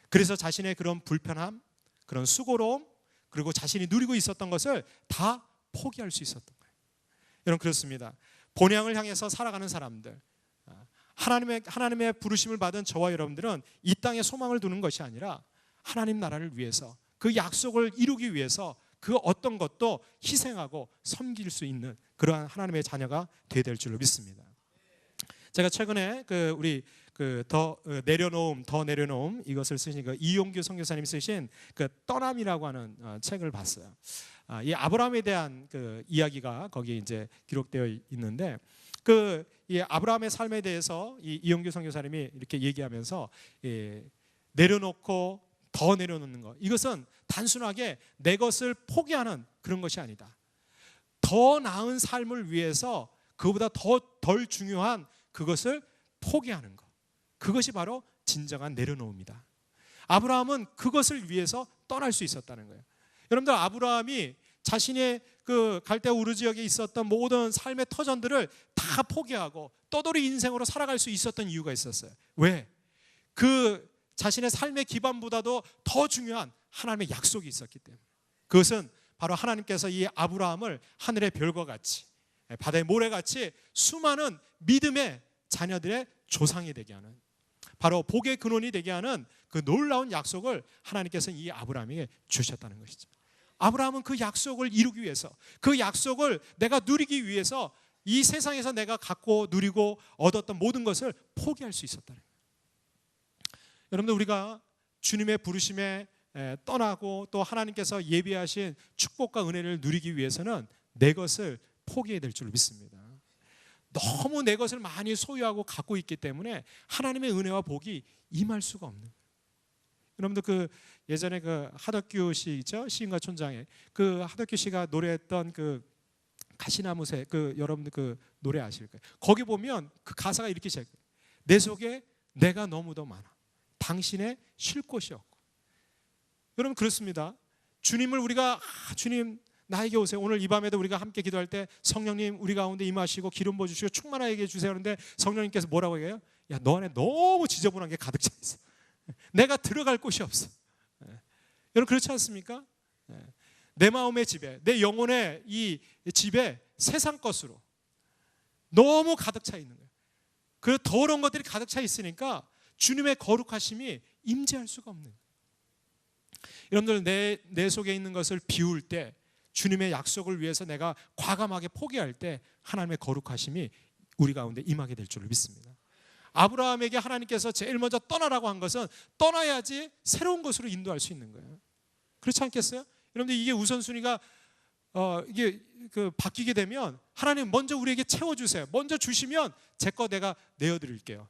그래서 자신의 그런 불편함, 그런 수고로움, 그리고 자신이 누리고 있었던 것을 다 포기할 수 있었던 거예요. 여러분 그렇습니다. 본향을 향해서 살아가는 사람들, 하나님의 부르심을 받은 저와 여러분들은 이 땅에 소망을 두는 것이 아니라 하나님 나라를 위해서, 그 약속을 이루기 위해서 그 어떤 것도 희생하고 섬길 수 있는 그러한 하나님의 자녀가 되어야 될 줄로 믿습니다. 제가 최근에 우리 더 내려놓음 이것을 쓰신 그 이용규 선교사님 쓰신 그 떠남이라고 하는 책을 봤어요. 이 아브라함에 대한 그 이야기가 거기에 이제 기록되어 있는데 이 아브라함의 삶에 대해서 이 이용규 선교사님이 이렇게 얘기하면서 내려놓고 더 내려놓는 것, 이것은 단순하게 내 것을 포기하는 그런 것이 아니다. 더 나은 삶을 위해서 그보다 덜 중요한 그것을 포기하는 것, 그것이 바로 진정한 내려놓음이다. 아브라함은 그것을 위해서 떠날 수 있었다는 거예요. 여러분들 아브라함이 자신의 그 갈대 우르 지역에 있었던 모든 삶의 터전들을 다 포기하고 떠돌이 인생으로 살아갈 수 있었던 이유가 있었어요. 왜? 그 자신의 삶의 기반보다도 더 중요한 하나님의 약속이 있었기 때문에. 그것은 바로 하나님께서 이 아브라함을 하늘의 별과 같이, 바다의 모래같이 수많은 믿음의 자녀들의 조상이 되게 하는, 바로 복의 근원이 되게 하는 그 놀라운 약속을 하나님께서 이 아브라함에게 주셨다는 것이죠. 아브라함은 그 약속을 이루기 위해서, 그 약속을 내가 누리기 위해서 이 세상에서 내가 갖고 누리고 얻었던 모든 것을 포기할 수 있었다는 거예요. 여러분들 우리가 주님의 부르심에 떠나고 또 하나님께서 예비하신 축복과 은혜를 누리기 위해서는 내 것을 포기해야 될 줄 믿습니다. 너무 내 것을 많이 소유하고 갖고 있기 때문에 하나님의 은혜와 복이 임할 수가 없는 거예요. 여러분들 그 예전에 그 하덕규 씨 있죠? 시인과 촌장에 그 하덕규 씨가 노래했던 그 가시나무새 그 여러분들 그 노래 아실 거예요. 거기 보면 그 가사가 이렇게 시작해요. 내 속에 내가 너무도 많아. 당신의 쉴 곳이 없고. 여러분 그렇습니다. 주님을 우리가 주님 나에게 오세요. 오늘 이 밤에도 우리가 함께 기도할 때 성령님 우리 가운데 임하시고 기름 부어주시고 충만하게 해주세요. 그런데 성령님께서 뭐라고 해요? 야, 너 안에 너무 지저분한 게 가득 차 있어. 내가 들어갈 곳이 없어. 여러분 그렇지 않습니까? 내 마음의 집에, 내 영혼의 이 집에 세상 것으로 너무 가득 차 있는 거예요. 그 더러운 것들이 가득 차 있으니까 주님의 거룩하심이 임재할 수가 없는 거예요. 여러분들 내 속에 있는 것을 비울 때, 주님의 약속을 위해서 내가 과감하게 포기할 때 하나님의 거룩하심이 우리 가운데 임하게 될 줄을 믿습니다. 아브라함에게 하나님께서 제일 먼저 떠나라고 한 것은 떠나야지 새로운 것으로 인도할 수 있는 거예요. 그렇지 않겠어요? 여러분들 이게 우선순위가 이게 바뀌게 되면 하나님 먼저 우리에게 채워주세요. 먼저 주시면 제 거 내가 내어드릴게요.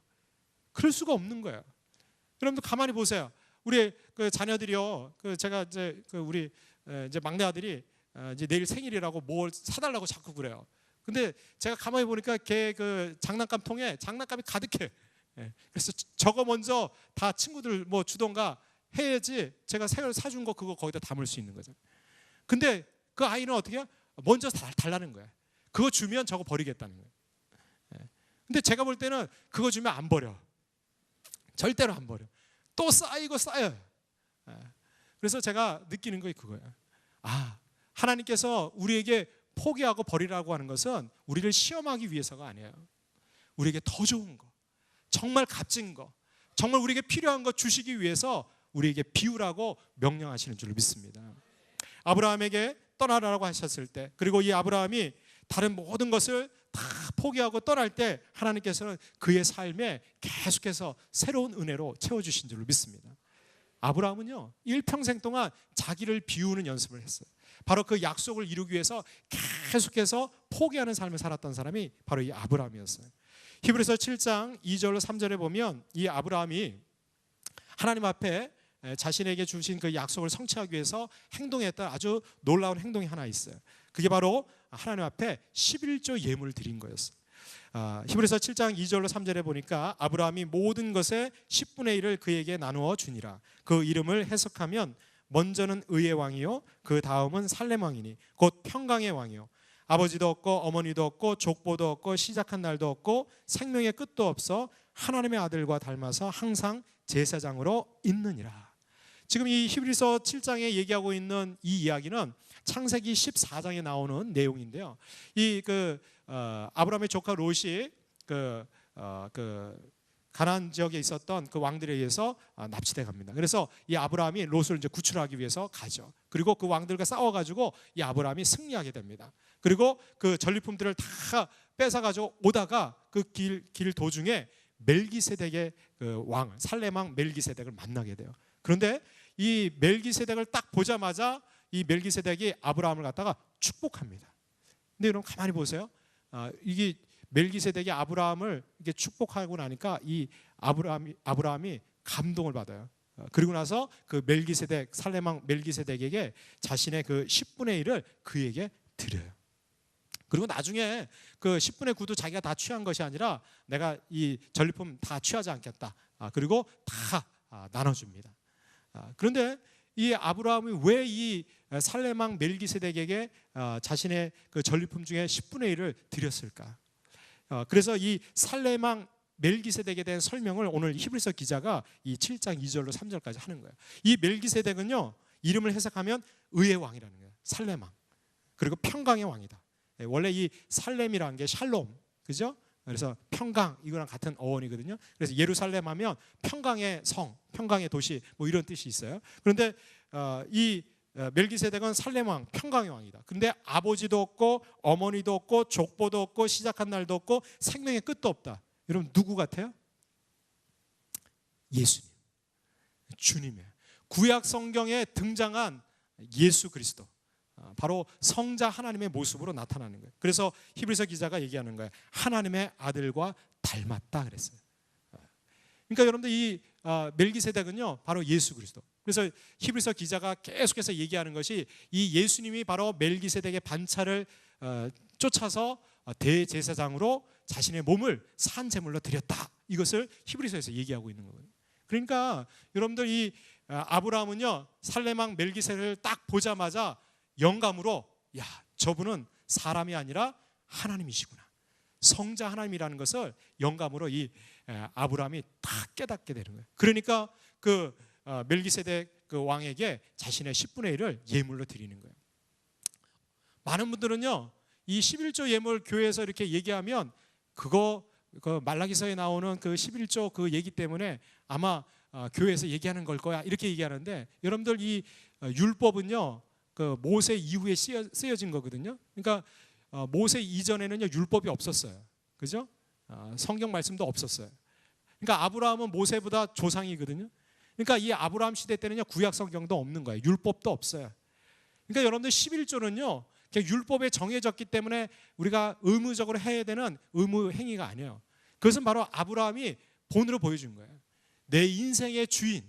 그럴 수가 없는 거예요. 여러분들 가만히 보세요. 우리 그 자녀들이요. 제가 이제 우리 이제 막내 아들이 이제 내일 생일이라고 뭘 사달라고 자꾸 그래요. 근데 제가 가만히 보니까 걔 그 장난감 통에 장난감이 가득해. 그래서 저거 먼저 다 친구들 뭐 주던가 해야지 제가 새로 사준 거 그거 거기다 담을 수 있는 거죠. 근데 그 아이는 어떻게 해요? 먼저 달라는 거야. 그거 주면 저거 버리겠다는 거예요. 근데 제가 볼 때는 그거 주면 안 버려. 절대로 안 버려. 또 쌓이고 쌓여요. 그래서 제가 느끼는 게 그거예요. 하나님께서 우리에게 포기하고 버리라고 하는 것은 우리를 시험하기 위해서가 아니에요. 우리에게 더 좋은 거, 정말 값진 거, 정말 우리에게 필요한 거 주시기 위해서 우리에게 비우라고 명령하시는 줄 믿습니다. 아브라함에게 떠나라고 하셨을 때, 그리고 이 아브라함이 다른 모든 것을 다 포기하고 떠날 때 하나님께서는 그의 삶에 계속해서 새로운 은혜로 채워주신 줄로 믿습니다. 아브라함은요, 일평생 동안 자기를 비우는 연습을 했어요. 바로 그 약속을 이루기 위해서 계속해서 포기하는 삶을 살았던 사람이 바로 이 아브라함이었어요. 히브리서 7장 2절 3절에 보면 이 아브라함이 하나님 앞에 자신에게 주신 그 약속을 성취하기 위해서 행동했던 아주 놀라운 행동이 하나 있어요. 그게 바로 하나님 앞에 11조 예물을 드린 거였어요. 히브리서 7장 2절로 3절에 보니까 아브라함이 모든 것의 10분의 1을 그에게 나누어 주니라. 그 이름을 해석하면 먼저는 의의 왕이요 그 다음은 살렘 왕이니 곧 평강의 왕이요 아버지도 없고 어머니도 없고 족보도 없고 시작한 날도 없고 생명의 끝도 없어 하나님의 아들과 닮아서 항상 제사장으로 있느니라. 지금 이 히브리서 7장에 얘기하고 있는 이 이야기는 창세기 14장에 나오는 내용인데요. 이 아브라함의 조카 롯이 가나안 지역에 있었던 그 왕들에 의해서 납치돼 갑니다. 그래서 이 아브라함이 롯을 이제 구출하기 위해서 가죠. 그리고 그 왕들과 싸워가지고 이 아브라함이 승리하게 됩니다. 그리고 그 전리품들을 다 뺏어가지고 오다가 그 길 도중에 멜기세덱의 그 왕, 살렘 왕 멜기세덱을 만나게 돼요. 그런데 이 멜기세덱을 딱 보자마자 이 멜기세덱이 아브라함을 갖다가 축복합니다. 근데 여러분 가만히 보세요. 이게 멜기세덱이 아브라함을 이렇게 축복하고 나니까 이 아브라함이 감동을 받아요. 그리고 나서 그 멜기세덱 살렘 왕 멜기세덱에게 자신의 그 10분의 1을 그에게 드려요. 그리고 나중에 그 10분의 9도 자기가 다 취한 것이 아니라 내가 이 전리품 다 취하지 않겠다. 그리고 다 나눠줍니다. 그런데 이 아브라함이 왜 이 살렘 왕 멜기세덱에게 자신의 그 전리품 중에 10분의 1을 드렸을까? 그래서 이 살렘 왕 멜기세덱에 대한 설명을 오늘 히브리서 기자가 이 7장 2절로 3절까지 하는 거예요. 이 멜기세덱은요, 이름을 해석하면 의의 왕이라는 거예요. 살렘 왕. 그리고 평강의 왕이다. 원래 이 살렘이라는 게 샬롬, 그죠? 그래서 평강 이거랑 같은 어원이거든요. 그래서 예루살렘 하면 평강의 성, 평강의 도시 뭐 이런 뜻이 있어요. 그런데 이 멜기세덱은 살렘 왕, 평강의 왕이다. 근데 아버지도 없고 어머니도 없고 족보도 없고 시작한 날도 없고 생명의 끝도 없다. 여러분 누구 같아요? 예수님, 주님이에요. 구약 성경에 등장한 예수 그리스도. 바로 성자 하나님의 모습으로 나타나는 거예요. 그래서 히브리서 기자가 얘기하는 거예요. 하나님의 아들과 닮았다 그랬어요. 그러니까 여러분들 이 멜기세덱은요 바로 예수 그리스도. 그래서 히브리서 기자가 계속해서 얘기하는 것이 이 예수님이 바로 멜기세덱의 반차를 쫓아서 대제사장으로 자신의 몸을 산 제물로 드렸다. 이것을 히브리서에서 얘기하고 있는 거예요. 그러니까 여러분들 이 아브라함은요 살레망 멜기세덱을 딱 보자마자 영감으로 야 저분은 사람이 아니라 하나님이시구나. 성자 하나님이라는 것을 영감으로 이 아브라함이 딱 깨닫게 되는 거예요. 그러니까 그 멜기세덱 그 왕에게 자신의 10분의 1을 예물로 드리는 거예요. 많은 분들은요 이 11조 예물 교회에서 이렇게 얘기하면 그거 그 말라기서에 나오는 그 11조 그 얘기 때문에 아마 교회에서 얘기하는 걸 거야 이렇게 얘기하는데, 여러분들 이 율법은요 그 모세 이후에 쓰여진 거거든요. 그러니까 모세 이전에는요 율법이 없었어요. 그죠? 성경 말씀도 없었어요. 그러니까 아브라함은 모세보다 조상이거든요. 그러니까 이 아브라함 시대 때는요 구약 성경도 없는 거예요. 율법도 없어요. 그러니까 여러분들 11조는요 율법에 정해졌기 때문에 우리가 의무적으로 해야 되는 의무 행위가 아니에요. 그것은 바로 아브라함이 본으로 보여준 거예요. 내 인생의 주인,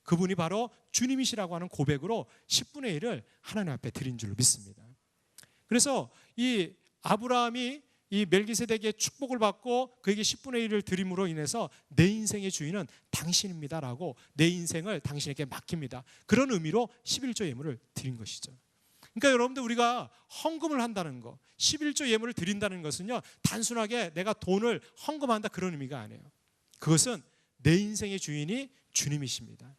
그분이 바로 주님이시라고 하는 고백으로 10분의 1을 하나님 앞에 드린 줄로 믿습니다. 그래서 이 아브라함이 이 멜기세덱의 축복을 받고 그에게 10분의 1을 드림으로 인해서 내 인생의 주인은 당신입니다라고 내 인생을 당신에게 맡깁니다. 그런 의미로 11조 예물을 드린 것이죠. 그러니까 여러분들 우리가 헌금을 한다는 거, 11조 예물을 드린다는 것은요 단순하게 내가 돈을 헌금한다 그런 의미가 아니에요. 그것은 내 인생의 주인이 주님이십니다.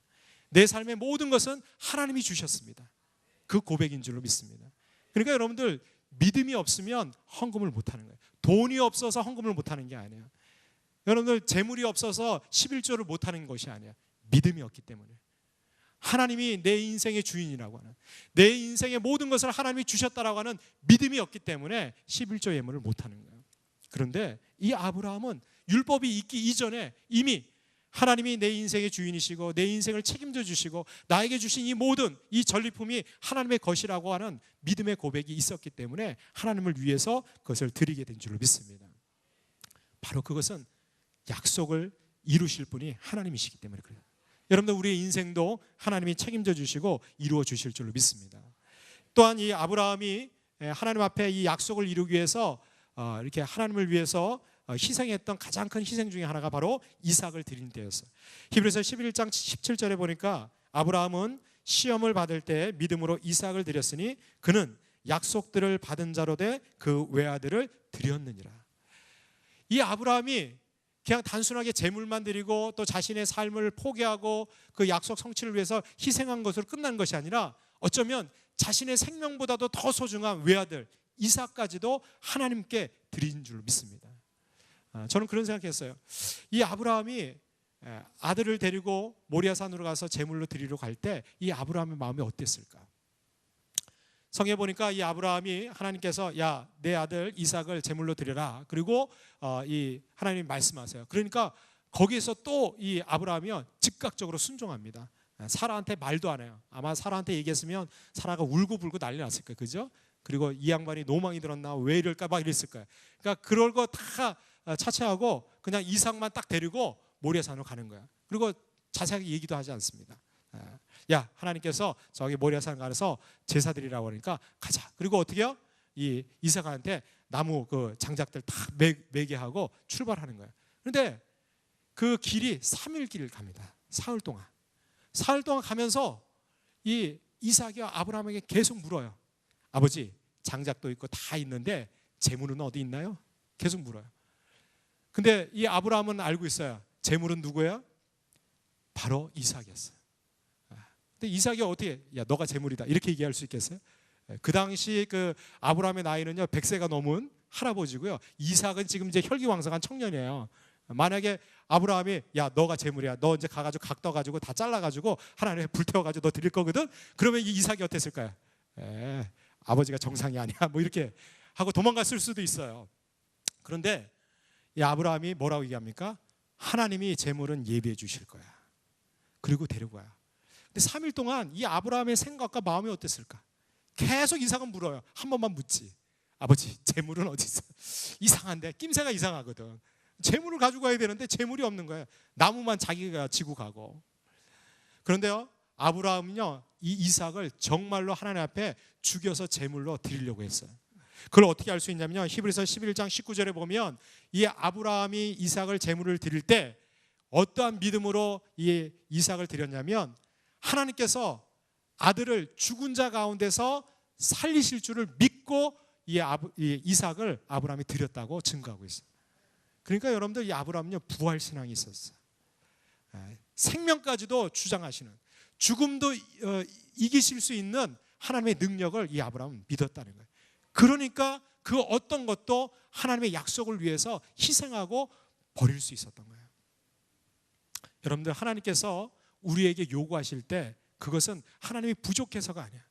내 삶의 모든 것은 하나님이 주셨습니다. 그 고백인 줄로 믿습니다. 그러니까 여러분들 믿음이 없으면 헌금을 못하는 거예요. 돈이 없어서 헌금을 못하는 게 아니에요. 여러분들 재물이 없어서 11조를 못하는 것이 아니에요. 믿음이 없기 때문에. 하나님이 내 인생의 주인이라고 하는, 내 인생의 모든 것을 하나님이 주셨다라고 하는 믿음이 없기 때문에 11조 예물을 못하는 거예요. 그런데 이 아브라함은 율법이 있기 이전에 이미 하나님이 내 인생의 주인이시고 내 인생을 책임져 주시고 나에게 주신 이 모든 이 전리품이 하나님의 것이라고 하는 믿음의 고백이 있었기 때문에 하나님을 위해서 그것을 드리게 된 줄로 믿습니다. 바로 그것은 약속을 이루실 분이 하나님이시기 때문에 그래요. 여러분들 우리의 인생도 하나님이 책임져 주시고 이루어 주실 줄로 믿습니다. 또한 이 아브라함이 하나님 앞에 이 약속을 이루기 위해서 이렇게 하나님을 위해서 희생했던 가장 큰 희생 중에 하나가 바로 이삭을 드린 때였어요. 히브리서 11장 17절에 보니까 아브라함은 시험을 받을 때 믿음으로 이삭을 드렸으니 그는 약속들을 받은 자로 돼 그 외아들을 드렸느니라. 이 아브라함이 그냥 단순하게 재물만 드리고 또 자신의 삶을 포기하고 그 약속 성취를 위해서 희생한 것으로 끝난 것이 아니라 어쩌면 자신의 생명보다도 더 소중한 외아들 이삭까지도 하나님께 드린 줄 믿습니다. 저는 그런 생각했어요. 이 아브라함이 아들을 데리고 모리아산으로 가서 제물로 드리러 갈 때 이 아브라함의 마음이 어땠을까? 성경에 보니까 이 아브라함이 하나님께서 야, 내 아들 이삭을 제물로 드려라. 그리고 이 하나님이 말씀하세요. 그러니까 거기에서 또 이 아브라함이요 즉각적으로 순종합니다. 사라한테 말도 안 해요. 아마 사라한테 얘기했으면 사라가 울고불고 난리 났을 거예요. 그죠? 그리고 이 양반이 노망이 들었나 왜 이럴까 막 이랬을 거예요. 그러니까 그럴 거 다 차치하고 그냥 이삭만 딱 데리고 모리아산으로 가는 거야. 그리고 자세하게 얘기도 하지 않습니다. 야, 하나님께서 저기 모리아산 가서 제사 드리라고 하니까 가자. 그리고 어떻게 해요? 이 이삭한테 나무 그 장작들 다 매게 하고 출발하는 거예요. 그런데 그 길이 3일 길을 갑니다. 사흘 동안. 사흘 동안 가면서 이 이삭이 아브라함에게 계속 물어요. 아버지, 장작도 있고 다 있는데 재물은 어디 있나요? 계속 물어요. 근데 이 아브라함은 알고 있어요. 재물은 누구예요? 바로 이삭이었어요. 근데 이삭이 어떻게 야 너가 재물이다 이렇게 얘기할 수 있겠어요? 그 당시 그 아브라함의 나이는요 100세가 넘은 할아버지고요. 이삭은 지금 이제 혈기왕성한 청년이에요. 만약에 아브라함이 야 너가 재물이야, 너 이제 가가지고 각 떠가지고 다 잘라가지고 하나님에 불태워가지고 너 드릴 거거든. 그러면 이 이삭이 어땠을까요? 아버지가 정상이 아니야 뭐 이렇게 하고 도망갔을 수도 있어요. 그런데 이 아브라함이 뭐라고 얘기합니까? 하나님이 재물은 예비해 주실 거야. 그리고 데리고 와요. 근데 3일 동안 이 아브라함의 생각과 마음이 어땠을까? 계속 이삭은 물어요. 한 번만 묻지. 아버지, 재물은 어디 있어? 이상한데, 낌새가 이상하거든. 재물을 가지고 가야 되는데 재물이 없는 거예요. 나무만 자기가 지고 가고. 그런데요, 아브라함은요, 이 이삭을 정말로 하나님 앞에 죽여서 제물로 드리려고 했어요. 그걸 어떻게 알 수 있냐면요, 히브리서 11장 19절에 보면 이 아브라함이 이삭을 제물을 드릴 때 어떠한 믿음으로 이 이삭을 드렸냐면, 하나님께서 아들을 죽은 자 가운데서 살리실 줄을 믿고 이 이삭을 아브라함이 드렸다고 증거하고 있어요. 그러니까 여러분들, 이 아브라함은요, 부활 신앙이 있었어요. 생명까지도 주장하시는, 죽음도 이기실 수 있는 하나님의 능력을 이 아브라함은 믿었다는 거예요. 그러니까 그 어떤 것도 하나님의 약속을 위해서 희생하고 버릴 수 있었던 거예요. 여러분들, 하나님께서 우리에게 요구하실 때 그것은 하나님이 부족해서가 아니야.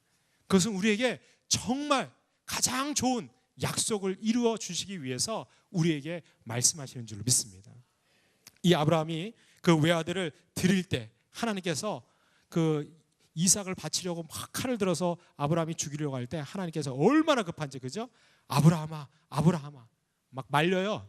그것은 우리에게 정말 가장 좋은 약속을 이루어 주시기 위해서 우리에게 말씀하시는 줄로 믿습니다. 이 아브라함이 그 외아들을 드릴 때 하나님께서 그 이삭을 바치려고 막 칼을 들어서 아브라함이 죽이려고 할 때 하나님께서 얼마나 급한지, 그죠? 아브라함아, 아브라함아 막 말려요.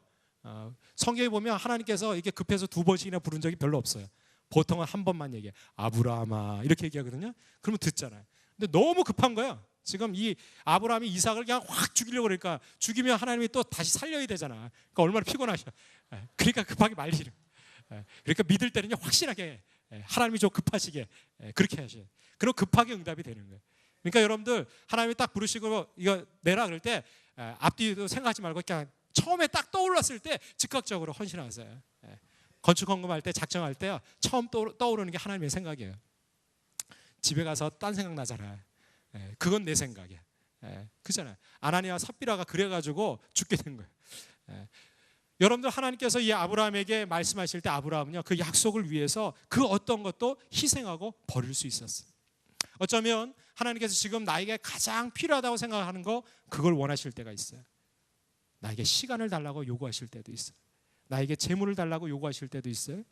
성경에 보면 하나님께서 이렇게 급해서 2번씩이나 부른 적이 별로 없어요. 보통은 한 번만 얘기해. 아브라함아 이렇게 얘기하거든요. 그러면 듣잖아요. 근데 너무 급한 거예요. 지금 이 아브라함이 이삭을 그냥 확 죽이려고 그러니까, 죽이면 하나님이 또 다시 살려야 되잖아. 그러니까 얼마나 피곤하셔. 그러니까 급하게 말리는. 그러니까 믿을 때는 확실하게, 하나님이 좀 급하시게 그렇게 하셔요. 그럼 급하게 응답이 되는 거예요. 그러니까 여러분들, 하나님이 딱 부르시고 이거 내라 그럴 때 앞뒤도 생각하지 말고 그냥 처음에 딱 떠올랐을 때 즉각적으로 헌신하세요. 건축 헌금할 때, 작정할 때요, 처음 떠오르는 게 하나님의 생각이에요. 집에 가서 딴 생각 나잖아요. 그건 내 생각이야. 그잖아요. 아나니아와 삽비라가 그래가지고 죽게 된 거예요. 여러분들, 하나님께서 이 아브라함에게 말씀하실 때 아브라함은요, 그 약속을 위해서 그 어떤 것도 희생하고 버릴 수 있었어요. 어쩌면 하나님께서 지금 나에게 가장 필요하다고 생각하는 거, 그걸 원하실 때가 있어요. 나에게 시간을 달라고 요구하실 때도 있어요. 나에게 재물을 달라고 요구하실 때도 있어요.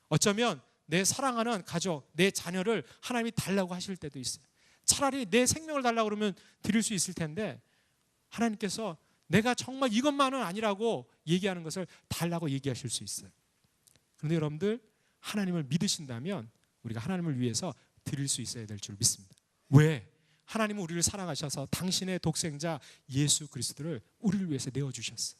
어쩌면 내 사랑하는 가족, 내 자녀를 하나님이 달라고 하실 때도 있어요. 차라리 내 생명을 달라고 그러면 드릴 수 있을 텐데, 하나님께서 내가 정말 이것만은 아니라고 얘기하는 것을 달라고 얘기하실 수 있어요. 그런데 여러분들, 하나님을 믿으신다면 우리가 하나님을 위해서 드릴 수 있어야 될 줄 믿습니다. 왜? 하나님은 우리를 사랑하셔서 당신의 독생자 예수 그리스도를 우리를 위해서 내어주셨어요.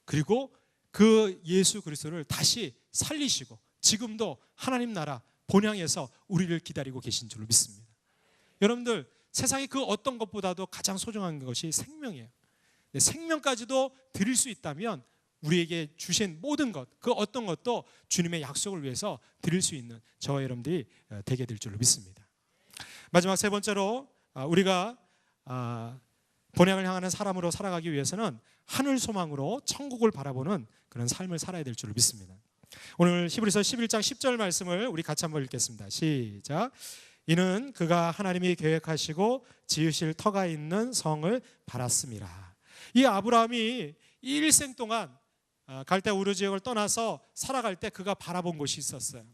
그리고 그 예수 그리스도를 다시 살리시고 지금도 하나님 나라 본향에서 우리를 기다리고 계신 줄로 믿습니다. 여러분들, 세상에 그 어떤 것보다도 가장 소중한 것이 생명이에요. 생명까지도 드릴 수 있다면 우리에게 주신 모든 것, 그 어떤 것도 주님의 약속을 위해서 드릴 수 있는 저와 여러분들이 되게 될 줄로 믿습니다. 마지막 세 번째로, 우리가 본향을 향하는 사람으로 살아가기 위해서는 하늘 소망으로 천국을 바라보는 그런 삶을 살아야 될 줄로 믿습니다. 오늘 히브리서 11장 10절 말씀을 우리 같이 한번 읽겠습니다. 시작. 이는 그가 하나님이 계획하시고 지으실 터가 있는 성을 바랐습니다. 이 아브라함이 일생 동안 갈대 우르 지역을 떠나서 살아갈 때 그가 바라본 곳이 있었어요.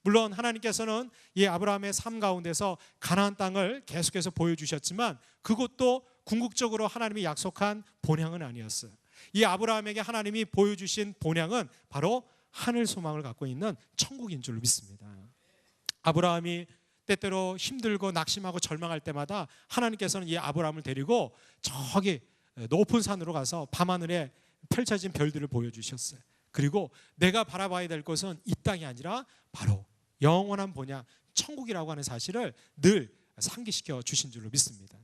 물론 하나님께서는 이 아브라함의 삶 가운데서 가나안 땅을 계속해서 보여주셨지만 그것도 궁극적으로 하나님이 약속한 본향은 아니었어요. 이 아브라함에게 하나님이 보여주신 본향은 바로 하늘 소망을 갖고 있는 천국인 줄로 믿습니다. 아브라함이 때때로 힘들고 낙심하고 절망할 때마다 하나님께서는 이 아브라함을 데리고 저기 높은 산으로 가서 밤하늘에 펼쳐진 별들을 보여주셨어요. 그리고 내가 바라봐야 될 것은 이 땅이 아니라 바로 영원한 본향 천국이라고 하는 사실을 늘 상기시켜 주신 줄로 믿습니다.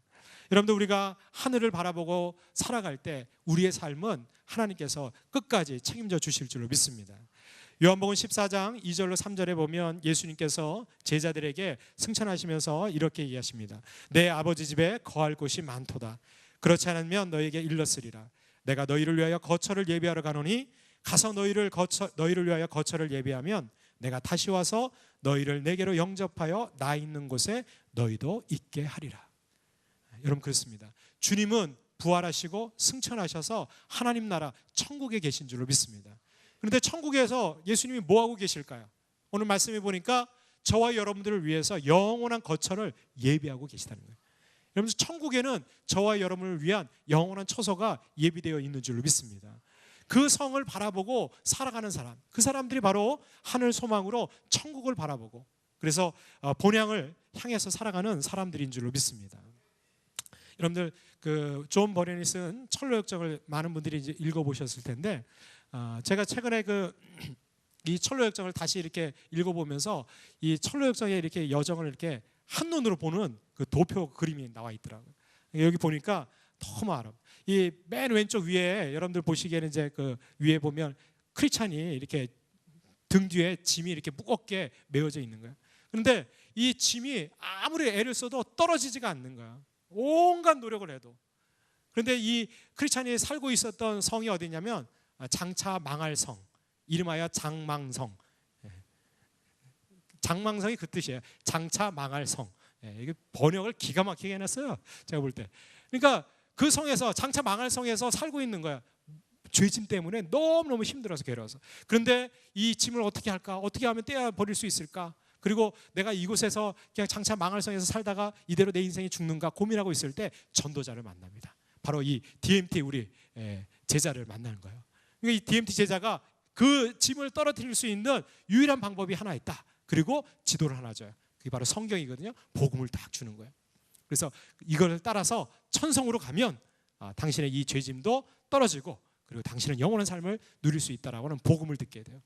여러분들, 우리가 하늘을 바라보고 살아갈 때 우리의 삶은 하나님께서 끝까지 책임져 주실 줄로 믿습니다. 요한복음 14장 2절로 3절에 보면 예수님께서 제자들에게 승천하시면서 이렇게 얘기하십니다. 내 아버지 집에 거할 곳이 많도다. 그렇지 않으면 너에게 일렀으리라. 내가 너희를 위하여 거처를 예비하러 가노니 가서 너희를 위하여 거처를 예비하면 내가 다시 와서 너희를 내게로 영접하여 나 있는 곳에 너희도 있게 하리라. 여러분, 그렇습니다. 주님은 부활하시고 승천하셔서 하나님 나라 천국에 계신 줄로 믿습니다. 그런데 천국에서 예수님이 뭐하고 계실까요? 오늘 말씀해 보니까 저와 여러분들을 위해서 영원한 거처를 예비하고 계시다는 거예요. 여러분, 천국에는 저와 여러분을 위한 영원한 처소가 예비되어 있는 줄로 믿습니다. 그 성을 바라보고 살아가는 사람, 그 사람들이 바로 하늘 소망으로 천국을 바라보고, 그래서 본향을 향해서 살아가는 사람들인 줄로 믿습니다. 여러분들 존 버런이 쓴 철로역정을 많은 분들이 이제 읽어보셨을 텐데, 제가 최근에 이 철로역정을 다시 이렇게 읽어보면서 이 철로역정의 이렇게 여정을 이렇게 한눈으로 보는 그 도표 그림이 나와 있더라고요. 여기 보니까 너무 아름. 이 맨 왼쪽 위에 여러분들 보시기에는 이제 그 위에 보면 크리스찬이 이렇게 등 뒤에 짐이 이렇게 무겁게 메어져 있는 거예요. 그런데 이 짐이 아무리 애를 써도 떨어지지가 않는 거야. 온갖 노력을 해도. 그런데 이 크리스찬이 살고 있었던 성이 어디냐면 장차 망할 성, 이름하여 장망성. 장망성이 그 뜻이에요. 장차 망할 성. 이게 번역을 기가 막히게 해놨어요, 제가 볼 때. 그러니까 그 성에서, 장차 망할 성에서 살고 있는 거야. 죄짐 때문에 너무너무 힘들어서 괴로워서. 그런데 이 짐을 어떻게 할까? 어떻게 하면 떼어 버릴 수 있을까? 그리고 내가 이곳에서 그냥 장차 망할 성에서 살다가 이대로 내 인생이 죽는가 고민하고 있을 때 전도자를 만납니다. 바로 이 DMT 우리 제자를 만나는 거예요. 그러니까 이 DMT 제자가 그 짐을 떨어뜨릴 수 있는 유일한 방법이 하나 있다. 그리고 지도를 하나 줘요. 그게 바로 성경이거든요. 복음을 딱 주는 거예요. 그래서 이걸 따라서 천성으로 가면 당신의 이 죄짐도 떨어지고, 그리고 당신은 영원한 삶을 누릴 수 있다라고 하는 복음을 듣게 돼요.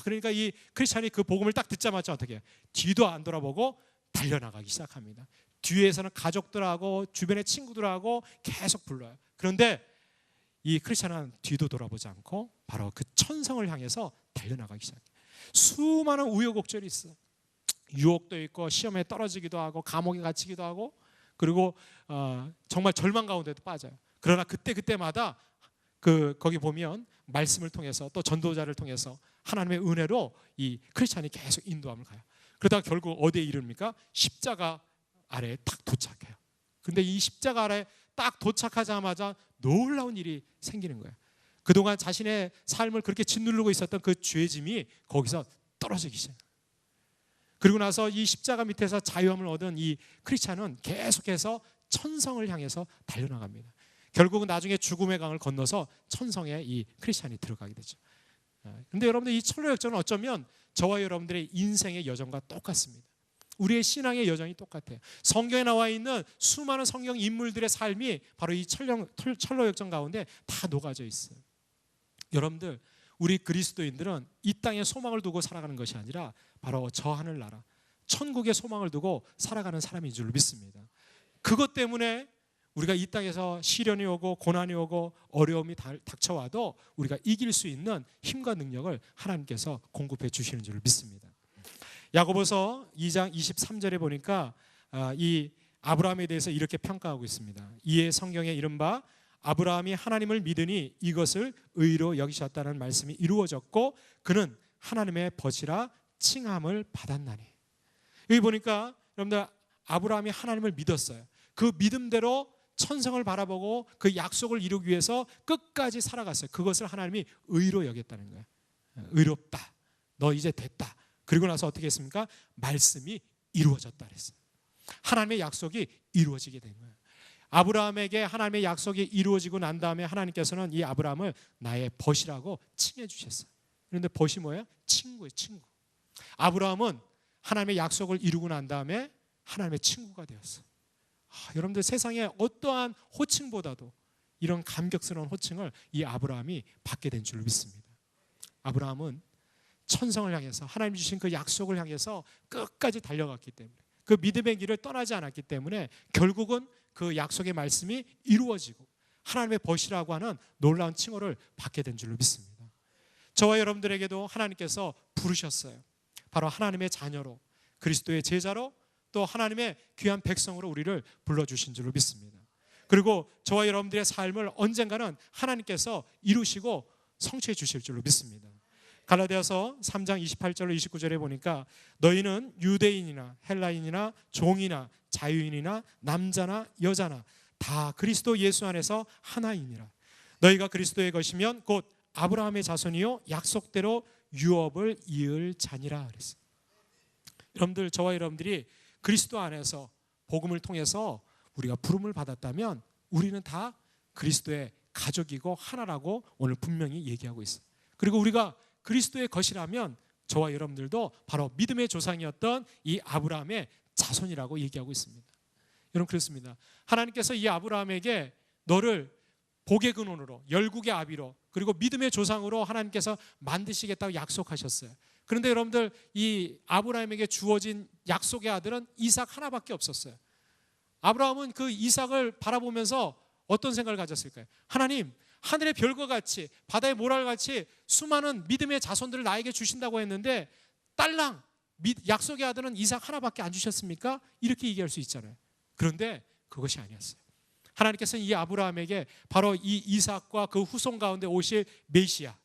그러니까 이 크리스찬이 그 복음을 딱 듣자마자 어떻게 해요? 뒤도 안 돌아보고 달려나가기 시작합니다. 뒤에서는 가족들하고 주변의 친구들하고 계속 불러요. 그런데 이 크리스찬은 뒤도 돌아보지 않고 바로 그 천성을 향해서 달려나가기 시작해요. 수많은 우여곡절이 있어. 유혹도 있고, 시험에 떨어지기도 하고, 감옥에 갇히기도 하고, 그리고 정말 절망 가운데도 빠져요. 그러나 그때마다 거기 보면 말씀을 통해서, 또 전도자를 통해서 하나님의 은혜로 이 크리스찬이 계속 인도함을 가요. 그러다가 결국 어디에 이릅니까? 십자가 아래에 딱 도착해요. 그런데 이 십자가 아래에 딱 도착하자마자 놀라운 일이 생기는 거예요. 그동안 자신의 삶을 그렇게 짓누르고 있었던 그 죄짐이 거기서 떨어지기 시작해요. 그리고 나서 이 십자가 밑에서 자유함을 얻은 이 크리스찬은 계속해서 천성을 향해서 달려나갑니다. 결국은 나중에 죽음의 강을 건너서 천성에 이 크리스찬이 들어가게 되죠. 그런데 여러분들, 이 철로역정은 어쩌면 저와 여러분들의 인생의 여정과 똑같습니다. 우리의 신앙의 여정이 똑같아요. 성경에 나와 있는 수많은 성경 인물들의 삶이 바로 이 철로역정 가운데 다 녹아져 있어요. 여러분들, 우리 그리스도인들은 이 땅에 소망을 두고 살아가는 것이 아니라 바로 저 하늘나라 천국의 소망을 두고 살아가는 사람인 줄 믿습니다. 그것 때문에 우리가 이 땅에서 시련이 오고 고난이 오고 어려움이 닥쳐와도 우리가 이길 수 있는 힘과 능력을 하나님께서 공급해 주시는 줄 믿습니다. 야고보서 2장 23절에 보니까 이 아브라함에 대해서 이렇게 평가하고 있습니다. 이에 성경에 이른바 아브라함이 하나님을 믿으니 이것을 의로 여기셨다는 말씀이 이루어졌고 그는 하나님의 벗이라 칭함을 받았나니. 여기 보니까 여러분들, 아브라함이 하나님을 믿었어요. 그 믿음대로 천성을 바라보고 그 약속을 이루기 위해서 끝까지 살아갔어요. 그것을 하나님이 의로 여겼다는 거예요. 의롭다, 너 이제 됐다. 그리고 나서 어떻게 했습니까? 말씀이 이루어졌다 그랬어요. 하나님의 약속이 이루어지게 된 거예요. 아브라함에게 하나님의 약속이 이루어지고 난 다음에 하나님께서는 이 아브라함을 나의 벗이라고 칭해 주셨어요. 그런데 벗이 뭐예요? 친구예요, 친구. 아브라함은 하나님의 약속을 이루고 난 다음에 하나님의 친구가 되었어요. 여러분들, 세상에 어떠한 호칭보다도 이런 감격스러운 호칭을 이 아브라함이 받게 된 줄 믿습니다. 아브라함은 천성을 향해서, 하나님 주신 그 약속을 향해서 끝까지 달려갔기 때문에, 그 믿음의 길을 떠나지 않았기 때문에 결국은 그 약속의 말씀이 이루어지고 하나님의 벗이라고 하는 놀라운 칭호를 받게 된 줄로 믿습니다. 저와 여러분들에게도 하나님께서 부르셨어요. 바로 하나님의 자녀로, 그리스도의 제자로, 또 하나님의 귀한 백성으로 우리를 불러주신 줄로 믿습니다. 그리고 저와 여러분들의 삶을 언젠가는 하나님께서 이루시고 성취해 주실 줄로 믿습니다. 갈라디아서 3장 28절로 29절에 보니까 너희는 유대인이나 헬라인이나 종이나 자유인이나 남자나 여자나 다 그리스도 예수 안에서 하나이니라. 너희가 그리스도의 것이면 곧 아브라함의 자손이요 약속대로 유업을 이을 자니라 그랬어요. 여러분들, 저와 여러분들이 그리스도 안에서 복음을 통해서 우리가 부름을 받았다면 우리는 다 그리스도의 가족이고 하나라고 오늘 분명히 얘기하고 있어요. 그리고 우리가 그리스도의 것이라면 저와 여러분들도 바로 믿음의 조상이었던 이 아브라함의 자손이라고 얘기하고 있습니다. 여러분 그렇습니다. 하나님께서 이 아브라함에게 너를 복의 근원으로, 열국의 아비로, 그리고 믿음의 조상으로 하나님께서 만드시겠다고 약속하셨어요. 그런데 여러분들 이 아브라함에게 주어진 약속의 아들은 이삭 하나밖에 없었어요. 아브라함은 그 이삭을 바라보면서 어떤 생각을 가졌을까요? 하나님, 하늘의 별과 같이 바다의 모래와 같이 수많은 믿음의 자손들을 나에게 주신다고 했는데 딸랑 약속의 아들은 이삭 하나밖에 안 주셨습니까? 이렇게 얘기할 수 있잖아요. 그런데 그것이 아니었어요. 하나님께서는 이 아브라함에게 바로 이 이삭과 그 후손 가운데 오실 메시아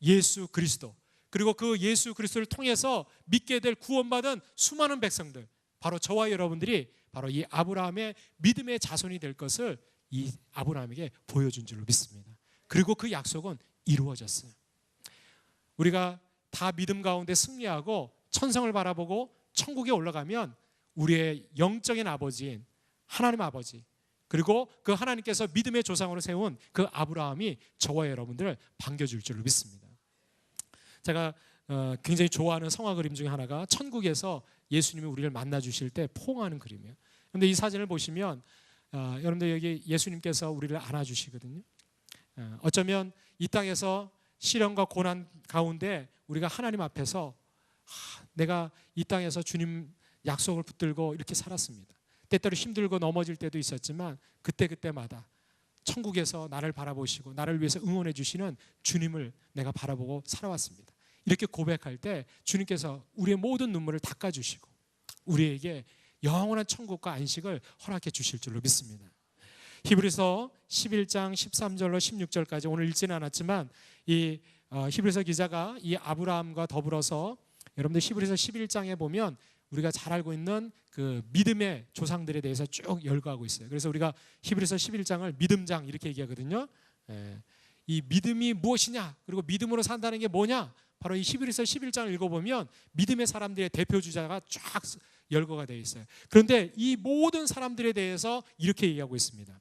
예수 그리스도, 그리고 그 예수 그리스도를 통해서 믿게 될 구원받은 수많은 백성들, 바로 저와 여러분들이 바로 이 아브라함의 믿음의 자손이 될 것을 이 아브라함에게 보여준 줄로 믿습니다. 그리고 그 약속은 이루어졌어요. 우리가 다 믿음 가운데 승리하고 천성을 바라보고 천국에 올라가면 우리의 영적인 아버지인 하나님 아버지, 그리고 그 하나님께서 믿음의 조상으로 세운 그 아브라함이 저와 여러분들을 반겨줄 줄로 믿습니다. 제가 굉장히 좋아하는 성화 그림 중에 하나가 천국에서 예수님이 우리를 만나 주실 때 포옹하는 그림이에요. 그런데 이 사진을 보시면 여러분들 여기 예수님께서 우리를 안아주시거든요. 어쩌면 이 땅에서 시련과 고난 가운데 우리가 하나님 앞에서 내가 이 땅에서 주님 약속을 붙들고 이렇게 살았습니다. 때때로 힘들고 넘어질 때도 있었지만 그때마다 천국에서 나를 바라보시고 나를 위해서 응원해 주시는 주님을 내가 바라보고 살아왔습니다. 이렇게 고백할 때 주님께서 우리의 모든 눈물을 닦아주시고 우리에게 영원한 천국과 안식을 허락해 주실 줄로 믿습니다. 히브리서 11장 13절로 16절까지 오늘 읽지는 않았지만 이 히브리서 기자가 이 아브라함과 더불어서 여러분들 히브리서 11장에 보면 우리가 잘 알고 있는 그 믿음의 조상들에 대해서 쭉 열거하고 있어요. 그래서 우리가 히브리서 11장을 믿음장 이렇게 얘기하거든요. 이 믿음이 무엇이냐, 그리고 믿음으로 산다는 게 뭐냐, 바로 이 히브리서 11장을 읽어보면 믿음의 사람들의 대표 주자가 쫙 열거가 되어 있어요. 그런데 이 모든 사람들에 대해서 이렇게 얘기하고 있습니다.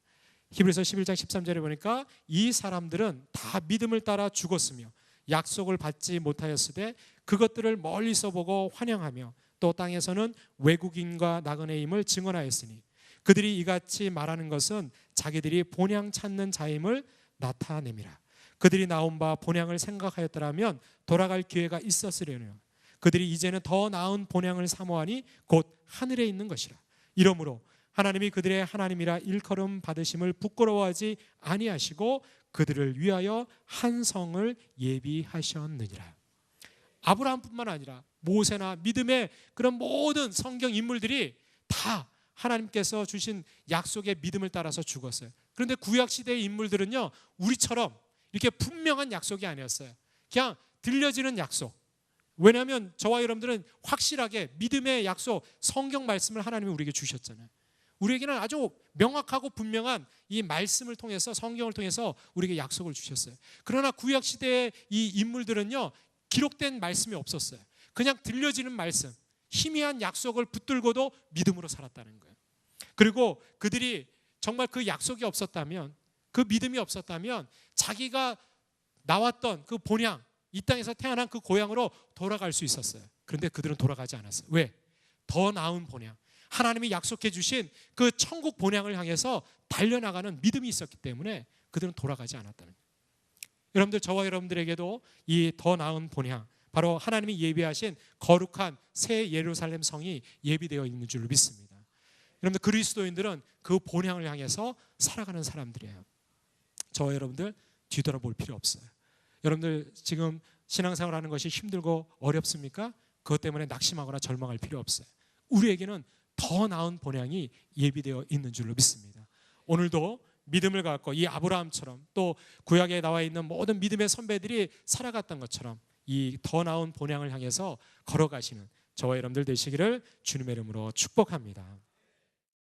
히브리서 11장 13절에 보니까 이 사람들은 다 믿음을 따라 죽었으며 약속을 받지 못하였으되 그것들을 멀리서 보고 환영하며 또 땅에서는 외국인과 나그네임을 증언하였으니 그들이 이같이 말하는 것은 자기들이 본향 찾는 자임을 나타냅니다. 그들이 나온 바 본향을 생각하였더라면 돌아갈 기회가 있었으려니와 그들이 이제는 더 나은 본향을 사모하니 곧 하늘에 있는 것이라. 이러므로 하나님이 그들의 하나님이라 일컬음 받으심을 부끄러워하지 아니하시고 그들을 위하여 한 성을 예비하셨느니라. 아브라함뿐만 아니라 모세나 믿음의 그런 모든 성경 인물들이 다 하나님께서 주신 약속의 믿음을 따라서 죽었어요. 그런데 구약시대의 인물들은요, 우리처럼 이렇게 분명한 약속이 아니었어요. 그냥 들려지는 약속. 왜냐하면 저와 여러분들은 확실하게 믿음의 약속, 성경 말씀을 하나님이 우리에게 주셨잖아요. 우리에게는 아주 명확하고 분명한 이 말씀을 통해서, 성경을 통해서 우리에게 약속을 주셨어요. 그러나 구약시대의 이 인물들은요, 기록된 말씀이 없었어요. 그냥 들려지는 말씀, 희미한 약속을 붙들고도 믿음으로 살았다는 거예요. 그리고 그들이 정말 그 약속이 없었다면, 그 믿음이 없었다면 자기가 나왔던 그 본향, 이 땅에서 태어난 그 고향으로 돌아갈 수 있었어요. 그런데 그들은 돌아가지 않았어요. 왜? 더 나은 본향, 하나님이 약속해 주신 그 천국 본향을 향해서 달려나가는 믿음이 있었기 때문에 그들은 돌아가지 않았다는 거예요. 여러분들, 저와 여러분들에게도 이 더 나은 본향, 바로 하나님이 예비하신 거룩한 새 예루살렘 성이 예비되어 있는 줄로 믿습니다. 여러분들, 그리스도인들은 그 본향을 향해서 살아가는 사람들이에요. 저와 여러분들 뒤돌아볼 필요 없어요. 여러분들 지금 신앙생활하는 것이 힘들고 어렵습니까? 그것 때문에 낙심하거나 절망할 필요 없어요. 우리에게는 더 나은 본향이 예비되어 있는 줄로 믿습니다. 오늘도 믿음을 갖고 이 아브라함처럼 또 구약에 나와 있는 모든 믿음의 선배들이 살아갔던 것처럼 이 더 나은 본향을 향해서 걸어가시는 저와 여러분들 되시기를 주님의 이름으로 축복합니다.